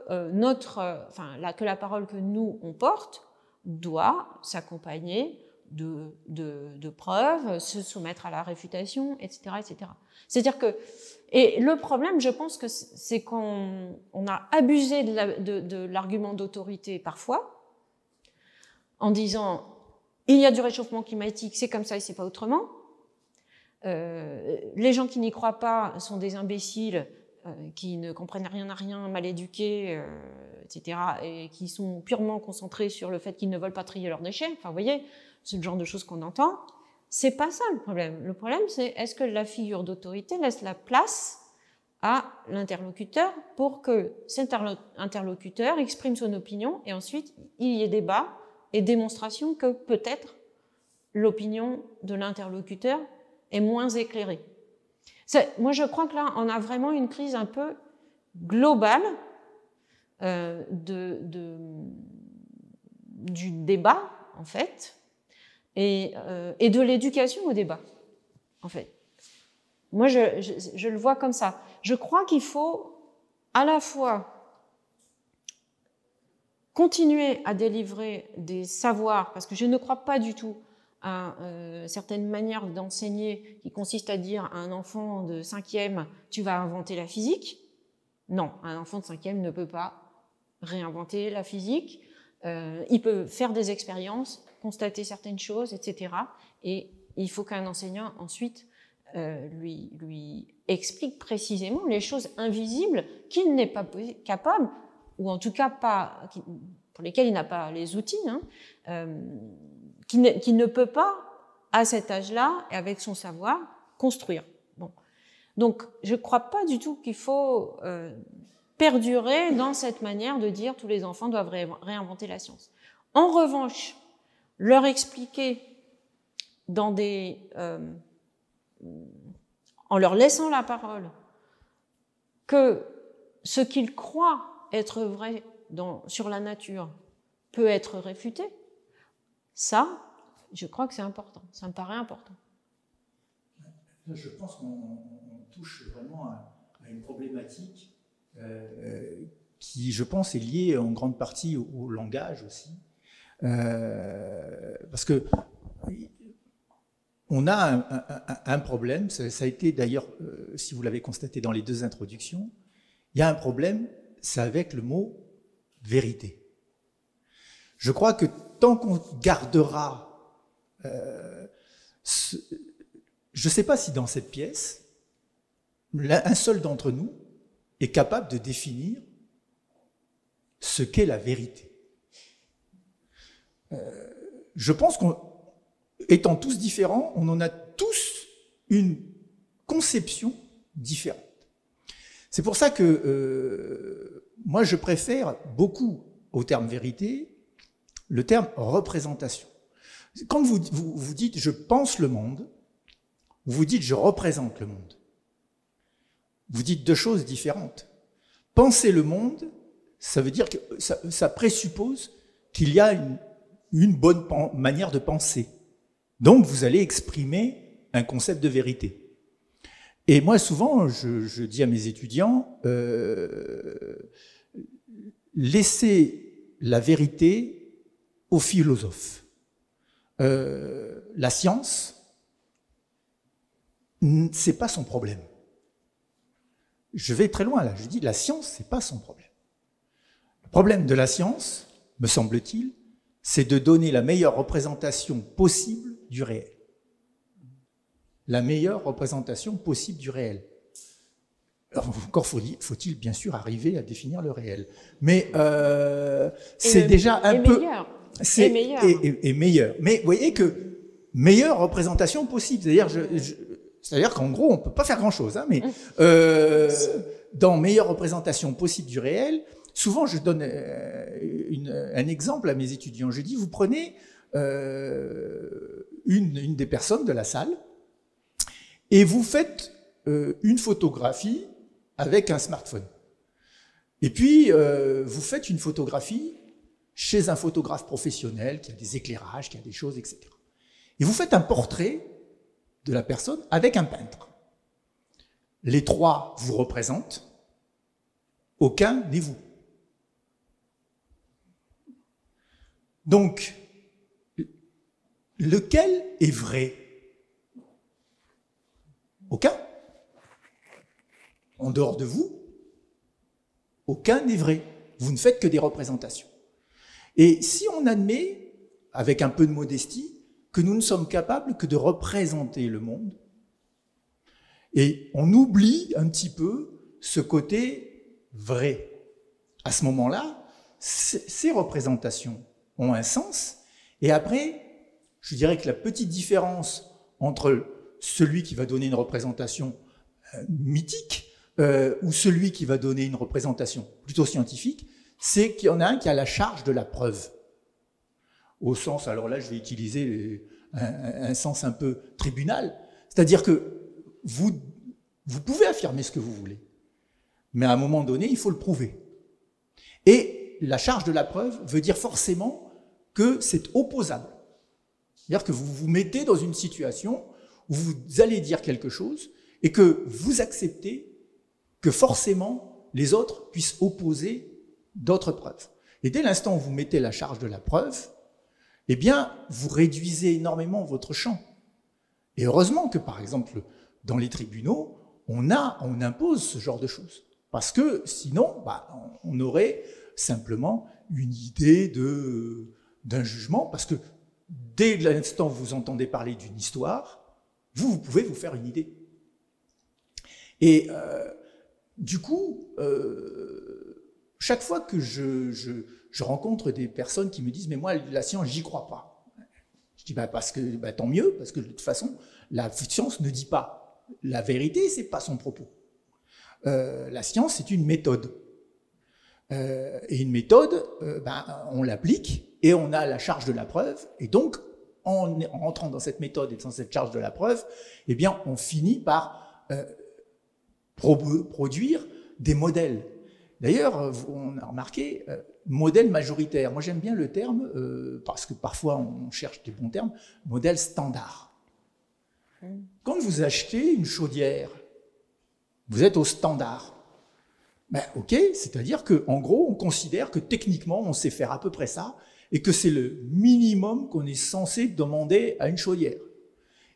que la parole que nous on porte doit s'accompagner de preuves, se soumettre à la réfutation, etc., etc. C'est-à-dire que, et le problème, je pense que c'est qu'on a abusé de l'argument d'autorité parfois, en disant il y a du réchauffement climatique, c'est comme ça et c'est pas autrement. Les gens qui n'y croient pas sont des imbéciles qui ne comprennent rien à rien, mal éduqués, etc., et qui sont purement concentrés sur le fait qu'ils ne veulent pas trier leurs déchets. Enfin, vous voyez, c'est le genre de choses qu'on entend. C'est pas ça le problème. Le problème, c'est est-ce que la figure d'autorité laisse la place à l'interlocuteur pour que cet interlocuteur exprime son opinion et ensuite il y ait débat et démonstration que peut-être l'opinion de l'interlocuteur est moins éclairée. Moi, je crois que là, on a vraiment une crise un peu globale du débat, en fait, et de l'éducation au débat, en fait. Moi, je le vois comme ça. Je crois qu'il faut à la fois continuer à délivrer des savoirs, parce que je ne crois pas du tout à certaines manières d'enseigner qui consistent à dire à un enfant de 5e, tu vas inventer la physique. Non, un enfant de 5e ne peut pas réinventer la physique. Il peut faire des expériences, constater certaines choses, etc. Et il faut qu'un enseignant ensuite lui explique précisément les choses invisibles qu'il n'est pas capable, ou en tout cas pas, pour lesquelles il n'a pas les outils, qui ne peut pas, à cet âge-là, et avec son savoir, construire. Bon. Donc, je ne crois pas du tout qu'il faut perdurer dans cette manière de dire tous les enfants doivent réinventer la science. En revanche, leur expliquer en leur laissant la parole que ce qu'ils croient être vrai sur la nature peut être réfuté, ça, je crois que c'est important. Ça me paraît important. Je pense qu'on touche vraiment à une problématique qui, je pense, est liée en grande partie au langage aussi. Parce que on a un problème, ça a été d'ailleurs, si vous l'avez constaté dans les deux introductions, il y a un problème, c'est avec le mot vérité. Je crois que tant qu'on gardera... je ne sais pas si dans cette pièce, un seul d'entre nous est capable de définir ce qu'est la vérité. Je pense qu'étant tous différents, on en a tous une conception différente. C'est pour ça que moi je préfère beaucoup au terme vérité le terme représentation. Quand vous dites je pense le monde, vous dites je représente le monde. Vous dites deux choses différentes. Penser le monde, ça veut dire que ça présuppose qu'il y a une bonne manière de penser. Donc vous allez exprimer un concept de vérité. Et moi souvent, je dis à mes étudiants, laissez la vérité aux philosophes. La science, c'est pas son problème. Je vais très loin là, je dis la science, c'est pas son problème. Le problème de la science, me semble-t-il, c'est de donner la meilleure représentation possible du réel. La meilleure représentation possible du réel. Alors, encore faut-il bien sûr arriver à définir le réel. Mais c'est déjà un peu... Et meilleur. Mais vous voyez que meilleure représentation possible. C'est-à-dire qu'en gros, on ne peut pas faire grand-chose. Hein, mais dans meilleure représentation possible du réel, souvent je donne un exemple à mes étudiants. Je dis, vous prenez une des personnes de la salle et vous faites une photographie avec un smartphone. Et puis, vous faites une photographie chez un photographe professionnel qui a des éclairages, qui a des choses, etc. Et vous faites un portrait de la personne avec un peintre. Les trois vous représentent, aucun n'est vous. Donc, lequel est vrai? Aucun. En dehors de vous, aucun n'est vrai. Vous ne faites que des représentations. Et si on admet, avec un peu de modestie, que nous ne sommes capables que de représenter le monde, et on oublie un petit peu ce côté vrai. À ce moment-là, ces représentations ont un sens, et après, je dirais que la petite différence entre celui qui va donner une représentation mythique ou celui qui va donner une représentation plutôt scientifique, c'est qu'il y en a un qui a la charge de la preuve. Au sens, alors là je vais utiliser un sens un peu tribunal, c'est-à-dire que vous pouvez affirmer ce que vous voulez, mais à un moment donné, il faut le prouver. Et la charge de la preuve veut dire forcément que c'est opposable. C'est-à-dire que vous vous mettez dans une situation où vous allez dire quelque chose et que vous acceptez que forcément les autres puissent opposer d'autres preuves. Et dès l'instant où vous mettez la charge de la preuve, eh bien, vous réduisez énormément votre champ. Et heureusement que, par exemple, dans les tribunaux, on impose ce genre de choses. Parce que sinon, on aurait simplement une idée d'un jugement, parce que dès l'instant où vous entendez parler d'une histoire, vous pouvez vous faire une idée. Et du coup, chaque fois que je rencontre des personnes qui me disent « mais moi, la science, j'y crois pas ». Je dis parce que tant mieux, parce que de toute façon, la science ne dit pas. La vérité, c'est pas son propos. La science, c'est une méthode. Et une méthode, on l'applique et on a la charge de la preuve. Et donc, en rentrant dans cette méthode et dans cette charge de la preuve, eh bien, on finit par produire des modèles. D'ailleurs, on a remarqué, modèle majoritaire. Moi, j'aime bien le terme, parce que parfois on cherche des bons termes, modèle standard. Quand vous achetez une chaudière, vous êtes au standard. Ok, c'est-à-dire qu'en gros, on considère que techniquement, on sait faire à peu près ça, et que c'est le minimum qu'on est censé demander à une chaudière.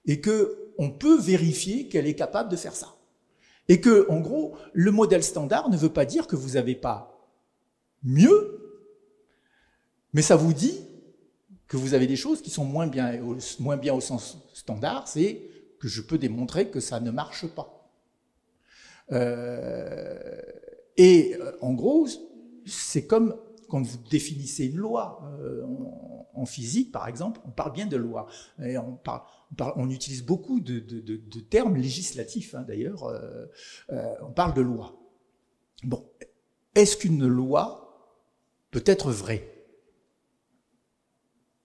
Et qu'on peut vérifier qu'elle est capable de faire ça. Et que, en gros, le modèle standard ne veut pas dire que vous n'avez pas mieux, Mais ça vous dit que vous avez des choses qui sont moins bien au sens standard, c'est que je peux démontrer que ça ne marche pas. En gros, c'est comme quand vous définissez une loi. En physique, par exemple, on parle bien de loi. Et on utilise beaucoup de termes législatifs, hein, d'ailleurs. On parle de loi. Bon, est-ce qu'une loi peut être vraie?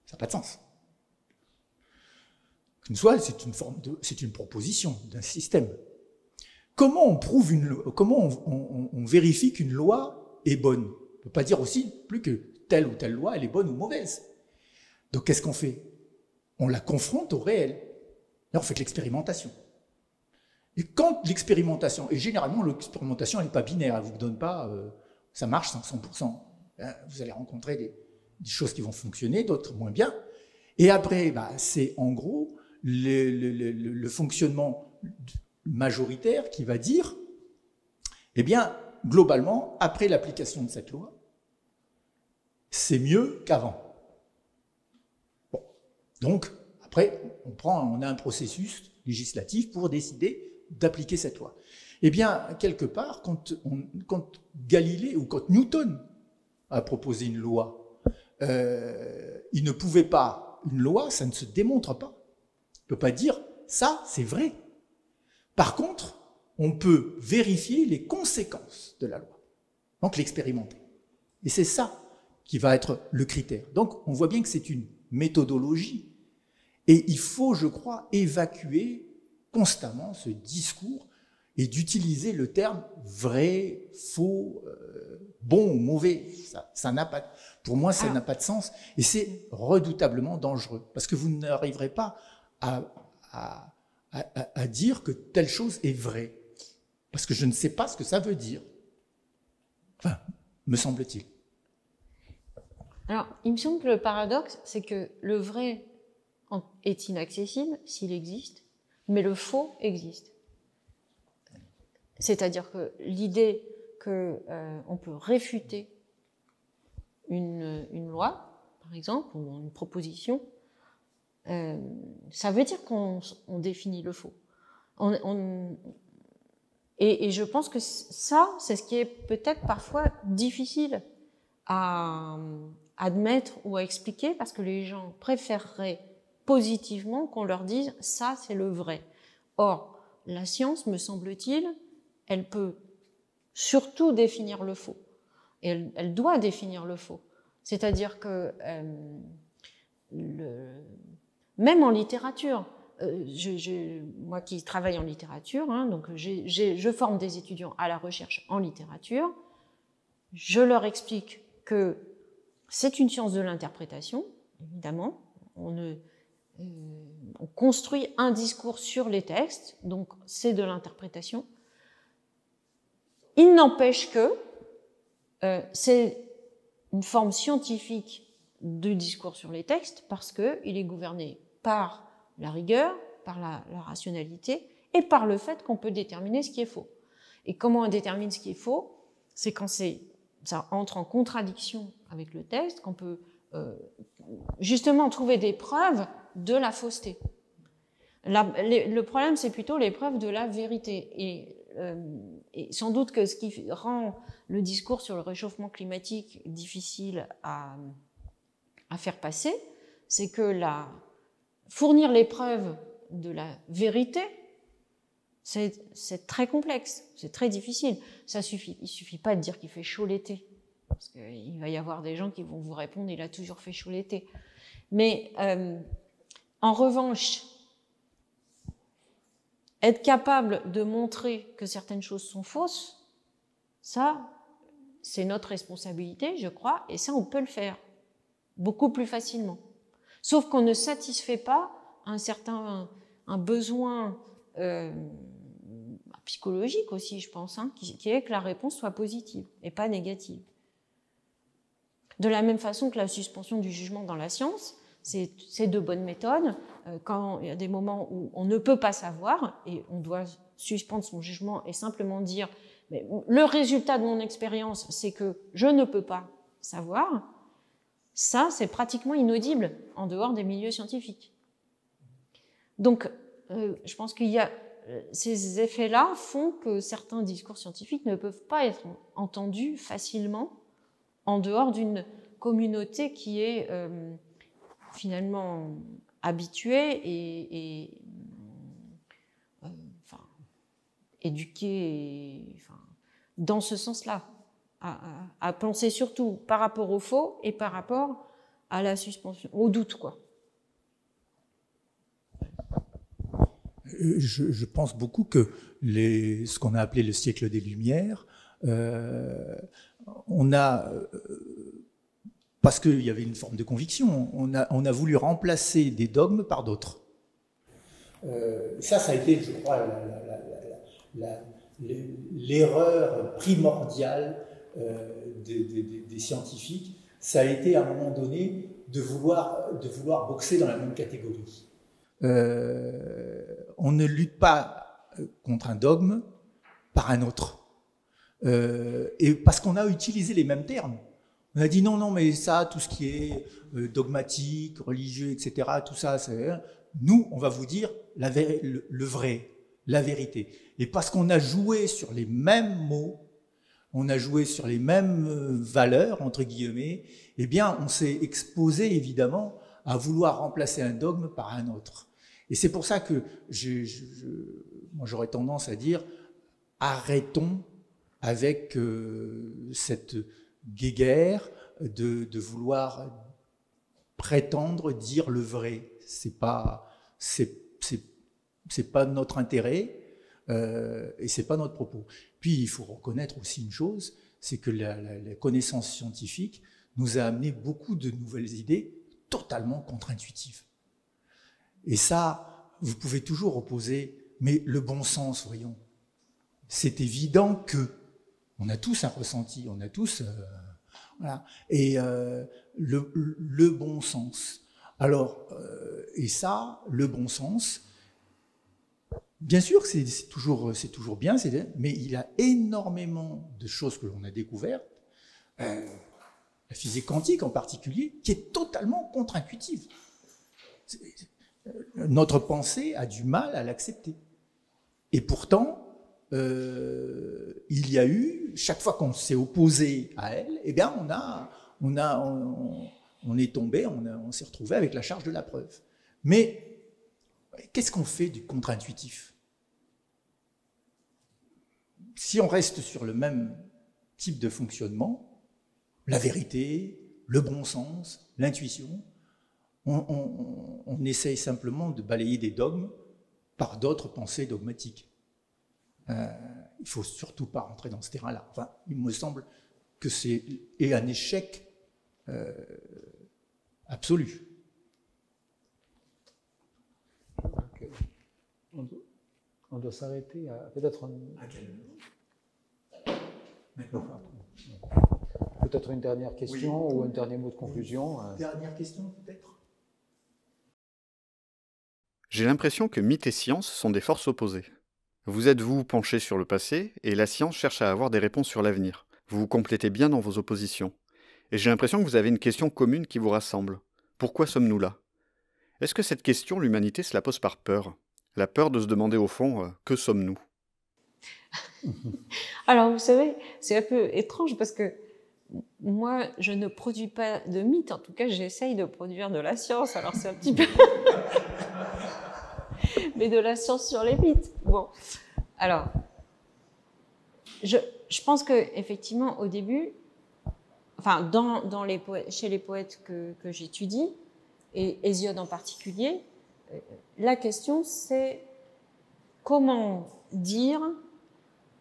Ça n'a pas de sens. Qu'une loi, c'est une proposition d'un système. Comment on prouve comment on vérifie qu'une loi est bonne? On ne peut pas dire aussi plus que telle ou telle loi, elle est bonne ou mauvaise. Donc qu'est-ce qu'on fait? On la confronte au réel. Là, on fait de l'expérimentation. Et quand l'expérimentation, et généralement l'expérimentation, elle n'est pas binaire, elle ne vous donne pas, ça marche 100%. Vous allez rencontrer des choses qui vont fonctionner, d'autres moins bien. Et après, c'est en gros le fonctionnement majoritaire qui va dire, eh bien, globalement, après l'application de cette loi, c'est mieux qu'avant. Bon. Donc, après, on a un processus législatif pour décider d'appliquer cette loi. Eh bien, quelque part, quand Galilée ou quand Newton a proposé une loi, il ne pouvait pas, une loi, ça ne se démontre pas. Il ne peut pas dire, ça, c'est vrai. Par contre, on peut vérifier les conséquences de la loi, donc l'expérimenter. Et c'est ça qui va être le critère. Donc, on voit bien que c'est une méthodologie. Et il faut, je crois, évacuer constamment ce discours et d'utiliser le terme vrai, faux, bon ou mauvais. Ça n'a pas, pour moi, ça n'a pas de sens. Et c'est redoutablement dangereux. Parce que vous n'arriverez pas à dire que telle chose est vraie. Parce que je ne sais pas ce que ça veut dire. Enfin, me semble-t-il. Alors, il me semble que le paradoxe, c'est que le vrai est inaccessible s'il existe, mais le faux existe. C'est-à-dire que l'idée qu'on peut réfuter une loi, par exemple, ou une proposition, ça veut dire qu'on définit le faux. Et je pense que ça, c'est ce qui est peut-être parfois difficile à admettre ou à expliquer, parce que les gens préféreraient positivement qu'on leur dise « ça, c'est le vrai ». Or, la science, me semble-t-il, elle peut surtout définir le faux. Et elle doit définir le faux. C'est-à-dire que même en littérature, moi qui travaille en littérature, hein, donc je forme des étudiants à la recherche en littérature, je leur explique que c'est une science de l'interprétation, évidemment. On construit un discours sur les textes, donc c'est de l'interprétation. Il n'empêche que c'est une forme scientifique du discours sur les textes parce qu'il est gouverné par la rigueur, par la rationalité et par le fait qu'on peut déterminer ce qui est faux. Et comment on détermine ce qui est faux? C'est quand ça entre en contradiction avec le texte, qu'on peut justement trouver des preuves de la fausseté. Le problème, c'est plutôt les preuves de la vérité. Et sans doute que ce qui rend le discours sur le réchauffement climatique difficile à faire passer, c'est que fournir les preuves de la vérité, c'est très complexe, c'est très difficile. Il suffit pas de dire qu'il fait chaud l'été, parce qu'il va y avoir des gens qui vont vous répondre « il a toujours fait chaud l'été ». Mais en revanche, être capable de montrer que certaines choses sont fausses, ça, c'est notre responsabilité, je crois, et ça, on peut le faire beaucoup plus facilement. Sauf qu'on ne satisfait pas un besoin psychologique aussi, je pense, hein, qui est que la réponse soit positive et pas négative. De la même façon que la suspension du jugement dans la science, c'est de bonnes méthodes. Quand il y a des moments où on ne peut pas savoir et on doit suspendre son jugement et simplement dire mais le résultat de mon expérience, c'est que je ne peux pas savoir. Ça, c'est pratiquement inaudible en dehors des milieux scientifiques. Donc, je pense qu'il y a ces effets-là font que certains discours scientifiques ne peuvent pas être entendus facilement en dehors d'une communauté qui est finalement habituée et éduquée dans ce sens-là, à penser surtout par rapport au faux et par rapport à la suspension, au doute, quoi. Je pense beaucoup que ce qu'on a appelé le siècle des Lumières, on a, parce qu'il y avait une forme de conviction, on a voulu remplacer des dogmes par d'autres. Ça a été, je crois, l'erreur primordiale des scientifiques. Ça a été à un moment donné de vouloir boxer dans la même catégorie. On ne lutte pas contre un dogme par un autre. Et parce qu'on a utilisé les mêmes termes. On a dit non, mais ça, tout ce qui est dogmatique, religieux, etc., tout ça, nous, on va vous dire le vrai, la vérité. Et parce qu'on a joué sur les mêmes mots, on a joué sur les mêmes valeurs, entre guillemets, eh bien, on s'est exposé, évidemment, à vouloir remplacer un dogme par un autre. Et c'est pour ça que moi, j'aurais tendance à dire, arrêtons avec cette guéguerre de vouloir prétendre dire le vrai. C'est pas notre intérêt et c'est pas notre propos. Puis il faut reconnaître aussi une chose, c'est que la connaissance scientifique nous a amené beaucoup de nouvelles idées totalement contre-intuitives. Et ça, vous pouvez toujours opposer, mais le bon sens, voyons. C'est évident que on a tous un ressenti, on a tous, voilà. Et le bon sens. Alors, et ça, le bon sens, bien sûr, c'est toujours bien, mais il y a énormément de choses que l'on a découvertes, la physique quantique en particulier, qui est totalement contre-intuitive. Notre pensée a du mal à l'accepter. Et pourtant, il y a eu, chaque fois qu'on s'est opposé à elle, eh bien on est tombé, on s'est retrouvé avec la charge de la preuve. Mais qu'est-ce qu'on fait du contre-intuitif? Si on reste sur le même type de fonctionnement, la vérité, le bon sens, l'intuition, on essaye simplement de balayer des dogmes par d'autres pensées dogmatiques. Il ne faut surtout pas rentrer dans ce terrain-là. Enfin, il me semble que c'est un échec absolu. Okay. On doit s'arrêter à peut-être peut-être une dernière question, oui, ou un dernier mot de conclusion. Dernière question peut-être. J'ai l'impression que mythe et science sont des forces opposées. Vous êtes, vous, penché sur le passé, et la science cherche à avoir des réponses sur l'avenir. Vous vous complétez bien dans vos oppositions. Et j'ai l'impression que vous avez une question commune qui vous rassemble. Pourquoi sommes-nous là? Est-ce que cette question, l'humanité se la pose par peur? La peur de se demander au fond, que sommes-nous? Alors, vous savez, c'est un peu étrange parce que moi, je ne produis pas de mythes. En tout cas, j'essaye de produire de la science. Alors, c'est un petit peu... mais de la science sur les mythes. Bon, alors, je pense que effectivement, au début, enfin, chez les poètes que j'étudie, et Hésiode en particulier, la question c'est comment dire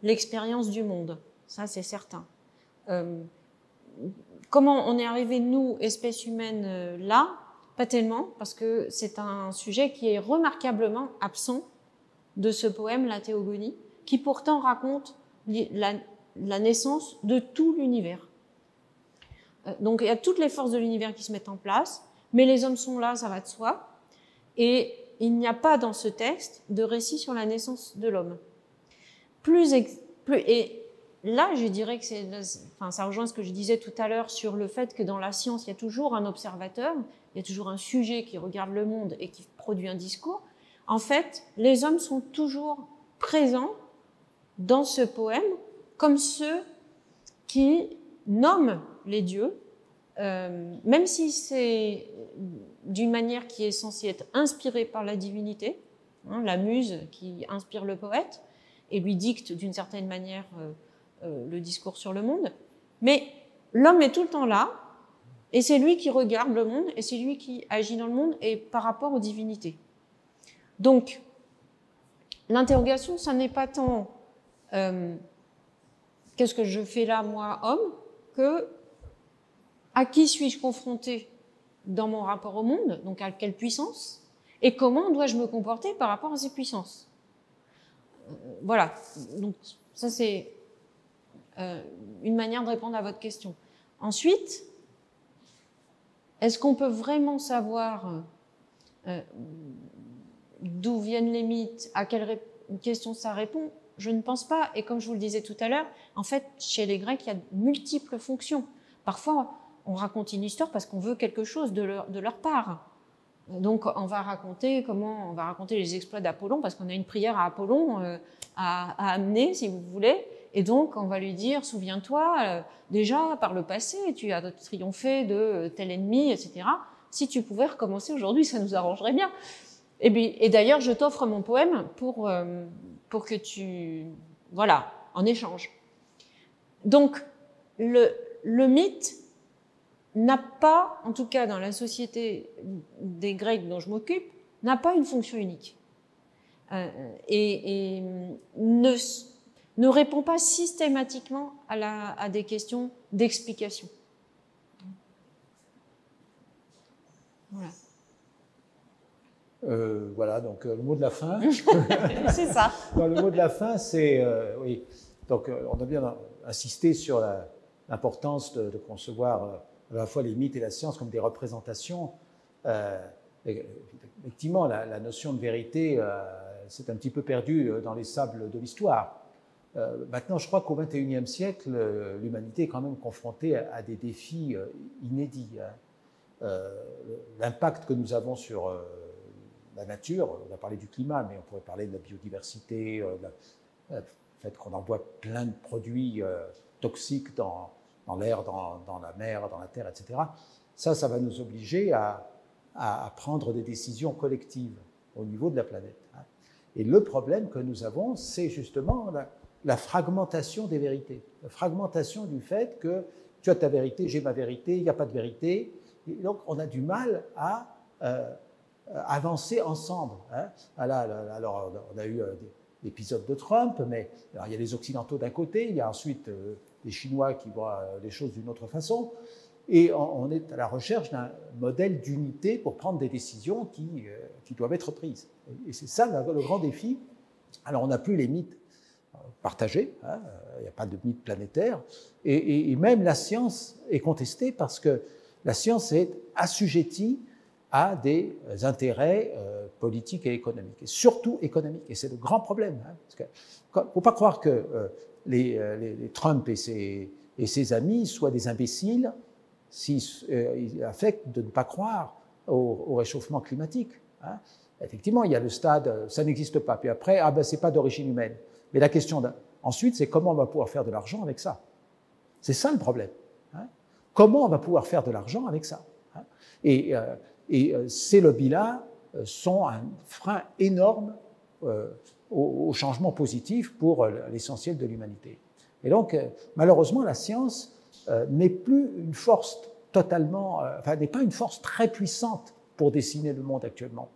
l'expérience du monde. Ça, c'est certain. Comment on est arrivé, nous, espèce humaine, là? Pas tellement, parce que c'est un sujet qui est remarquablement absent de ce poème, La Théogonie, qui pourtant raconte la naissance de tout l'univers. Donc il y a toutes les forces de l'univers qui se mettent en place, mais les hommes sont là, ça va de soi, et il n'y a pas dans ce texte de récit sur la naissance de l'homme. Et là, je dirais que ça rejoint ce que je disais tout à l'heure sur le fait que dans la science, il y a toujours un observateur, il y a toujours un sujet qui regarde le monde et qui produit un discours. En fait, les hommes sont toujours présents dans ce poème comme ceux qui nomment les dieux, même si c'est d'une manière qui est censée être inspirée par la divinité, hein, la muse qui inspire le poète et lui dicte d'une certaine manière le discours sur le monde, mais l'homme est tout le temps là, et c'est lui qui regarde le monde, et c'est lui qui agit dans le monde, et par rapport aux divinités. Donc, l'interrogation, ça n'est pas tant qu'est-ce que je fais là, moi, homme, que à qui suis-je confronté dans mon rapport au monde, donc à quelle puissance, et comment dois-je me comporter par rapport à ces puissances. Voilà, donc ça c'est une manière de répondre à votre question. Ensuite, est-ce qu'on peut vraiment savoir d'où viennent les mythes, à quelle question ça répond? Je ne pense pas. Et comme je vous le disais tout à l'heure, en fait, chez les Grecs, il y a multiples fonctions. Parfois, on raconte une histoire parce qu'on veut quelque chose de leur part. Donc, on va raconter les exploits d'Apollon parce qu'on a une prière à Apollon à amener, si vous voulez. Et donc, on va lui dire, souviens-toi, déjà, par le passé, tu as triomphé de tel ennemi, etc. Si tu pouvais recommencer aujourd'hui, ça nous arrangerait bien. Et d'ailleurs, je t'offre mon poème pour que tu... Voilà, en échange. Donc, le mythe n'a pas, en tout cas dans la société des Grecs dont je m'occupe, n'a pas une fonction unique. Et ne répond pas systématiquement à des questions d'explication. Voilà. Voilà, donc le mot de la fin. C'est ça. Non, le mot de la fin, c'est oui. Donc, on a bien insisté sur l'importance de concevoir à la fois les mythes et la science comme des représentations. Effectivement, la notion de vérité s'est un petit peu perdue dans les sables de l'histoire. Maintenant, je crois qu'au XXIe siècle, l'humanité est quand même confrontée à des défis inédits. L'impact que nous avons sur la nature, on a parlé du climat, mais on pourrait parler de la biodiversité, le fait qu'on envoie plein de produits toxiques dans l'air, dans la mer, dans la terre, etc. Ça va nous obliger à prendre des décisions collectives au niveau de la planète. Et le problème que nous avons, c'est justement la fragmentation des vérités, la fragmentation du fait que tu as ta vérité, j'ai ma vérité, il n'y a pas de vérité. Et donc, on a du mal à avancer ensemble. Alors, on a eu l'épisode de Trump, mais alors, il y a les Occidentaux d'un côté, il y a ensuite les Chinois qui voient les choses d'une autre façon, et on est à la recherche d'un modèle d'unité pour prendre des décisions qui doivent être prises. Et c'est ça le grand défi. Alors, on n'a plus les mythes partagés, il n'y a pas de mythe planétaire, et même la science est contestée parce que la science est assujettie à des intérêts politiques et économiques, et surtout économiques. Et c'est le grand problème. Parce que il ne faut pas croire que les Trump et ses amis soient des imbéciles s'ils affectent de ne pas croire au réchauffement climatique. Effectivement, il y a le stade, ça n'existe pas. Puis après, c'est pas d'origine humaine. Mais la question ensuite, c'est comment on va pouvoir faire de l'argent avec ça. C'est ça le problème. Comment on va pouvoir faire de l'argent avec ça. Et ces lobbies-là sont un frein énorme au changement positif pour l'essentiel de l'humanité. Et donc, malheureusement, la science n'est plus une force totalement, n'est pas une force très puissante pour dessiner le monde actuellement.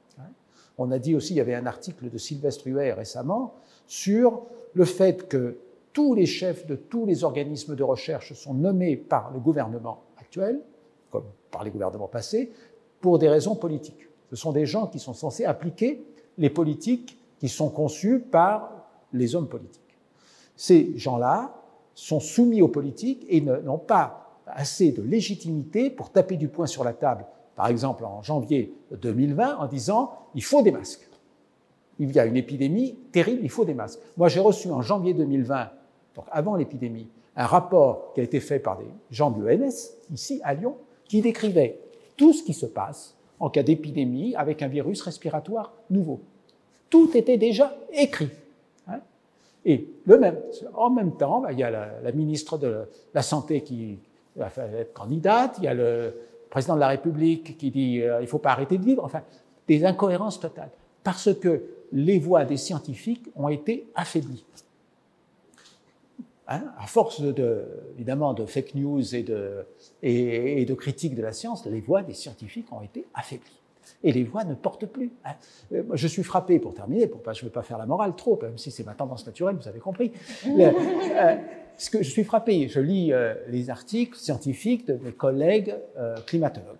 On a dit aussi, il y avait un article de Sylvestre Huet récemment sur le fait que tous les chefs de tous les organismes de recherche sont nommés par le gouvernement actuel, comme par les gouvernements passés, pour des raisons politiques. Ce sont des gens qui sont censés appliquer les politiques qui sont conçues par les hommes politiques. Ces gens-là sont soumis aux politiques et n'ont pas assez de légitimité pour taper du poing sur la table, par exemple en janvier 2020, en disant « il faut des masques ». Il y a une épidémie terrible, il faut des masques. Moi, j'ai reçu en janvier 2020 donc avant l'épidémie, un rapport qui a été fait par des gens de l'ENS, ici à Lyon, qui décrivait tout ce qui se passe en cas d'épidémie avec un virus respiratoire nouveau. Tout était déjà écrit. Et en même temps, il y a la ministre de la Santé qui va être candidate, il y a le président de la République qui dit il ne faut pas arrêter de vivre, enfin, des incohérences totales. Parce que les voix des scientifiques ont été affaiblies. À force évidemment de fake news et de critiques de la science, les voix des scientifiques ont été affaiblies. Et les voix ne portent plus. Je suis frappé, pour terminer, je ne veux pas faire la morale trop, même si c'est ma tendance naturelle, vous avez compris. Ce que je suis frappé, je lis les articles scientifiques de mes collègues climatologues.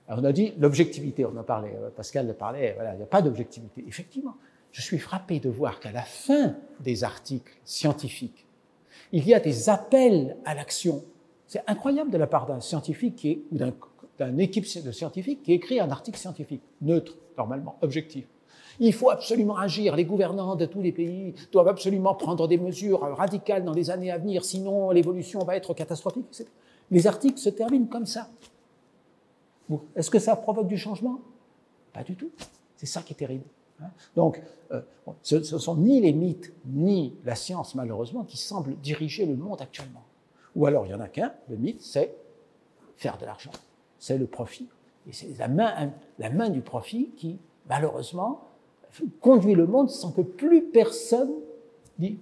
Alors on a dit l'objectivité, on en parlait, Pascal en parlait, voilà, il n'y a pas d'objectivité. Effectivement, je suis frappé de voir qu'à la fin des articles scientifiques, il y a des appels à l'action. C'est incroyable de la part d'un scientifique ou d'une équipe de scientifiques qui écrit un article scientifique, neutre, normalement, objectif. Il faut absolument agir, les gouvernants de tous les pays doivent absolument prendre des mesures radicales dans les années à venir, sinon l'évolution va être catastrophique, etc. Les articles se terminent comme ça. Est-ce que ça provoque du changement? Pas du tout. C'est ça qui est terrible. Donc, ce ne sont ni les mythes, ni la science, malheureusement, qui semblent diriger le monde actuellement. Ou alors, il n'y en a qu'un, le mythe, c'est faire de l'argent. C'est le profit. Et c'est la main du profit qui, malheureusement, conduit le monde sans que plus personne n'y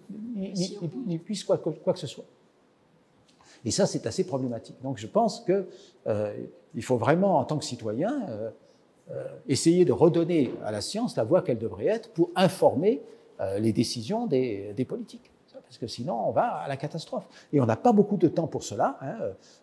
puisse quoi que ce soit. Et ça, c'est assez problématique. Donc, je pense qu'il faut vraiment, en tant que citoyen, essayer de redonner à la science la voie qu'elle devrait être pour informer les décisions des politiques. Parce que sinon, on va à la catastrophe. Et on n'a pas beaucoup de temps pour cela.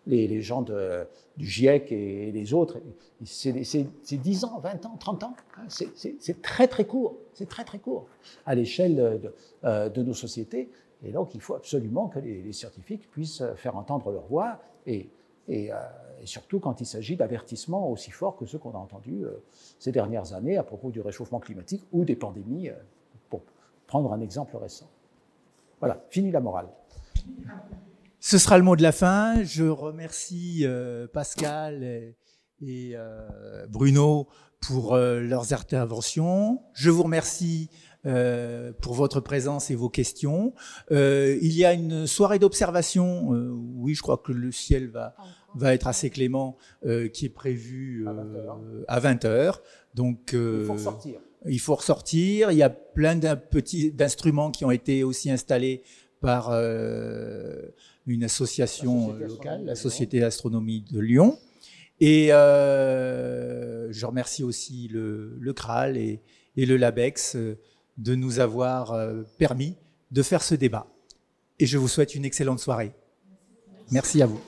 Les gens du GIEC et les autres, c'est 10 ans, 20 ans, 30 ans. C'est très, très court. C'est très, très court à l'échelle de nos sociétés. Et donc, il faut absolument que les scientifiques puissent faire entendre leur voix et surtout quand il s'agit d'avertissements aussi forts que ceux qu'on a entendus ces dernières années à propos du réchauffement climatique ou des pandémies, pour prendre un exemple récent. Voilà, fini la morale. Ce sera le mot de la fin. Je remercie Pascal et Bruno pour leurs interventions. Je vous remercie pour votre présence et vos questions. Il y a une soirée d'observation, oui, je crois que le ciel va être assez clément, qui est prévue à 20h. Donc, il faut ressortir. Il faut ressortir. Il y a plein d'instruments qui ont été aussi installés par une association locale, la Société d'astronomie de Lyon. Et je remercie aussi le CRAL et le LABEX de nous avoir permis de faire ce débat. Et je vous souhaite une excellente soirée. Merci à vous.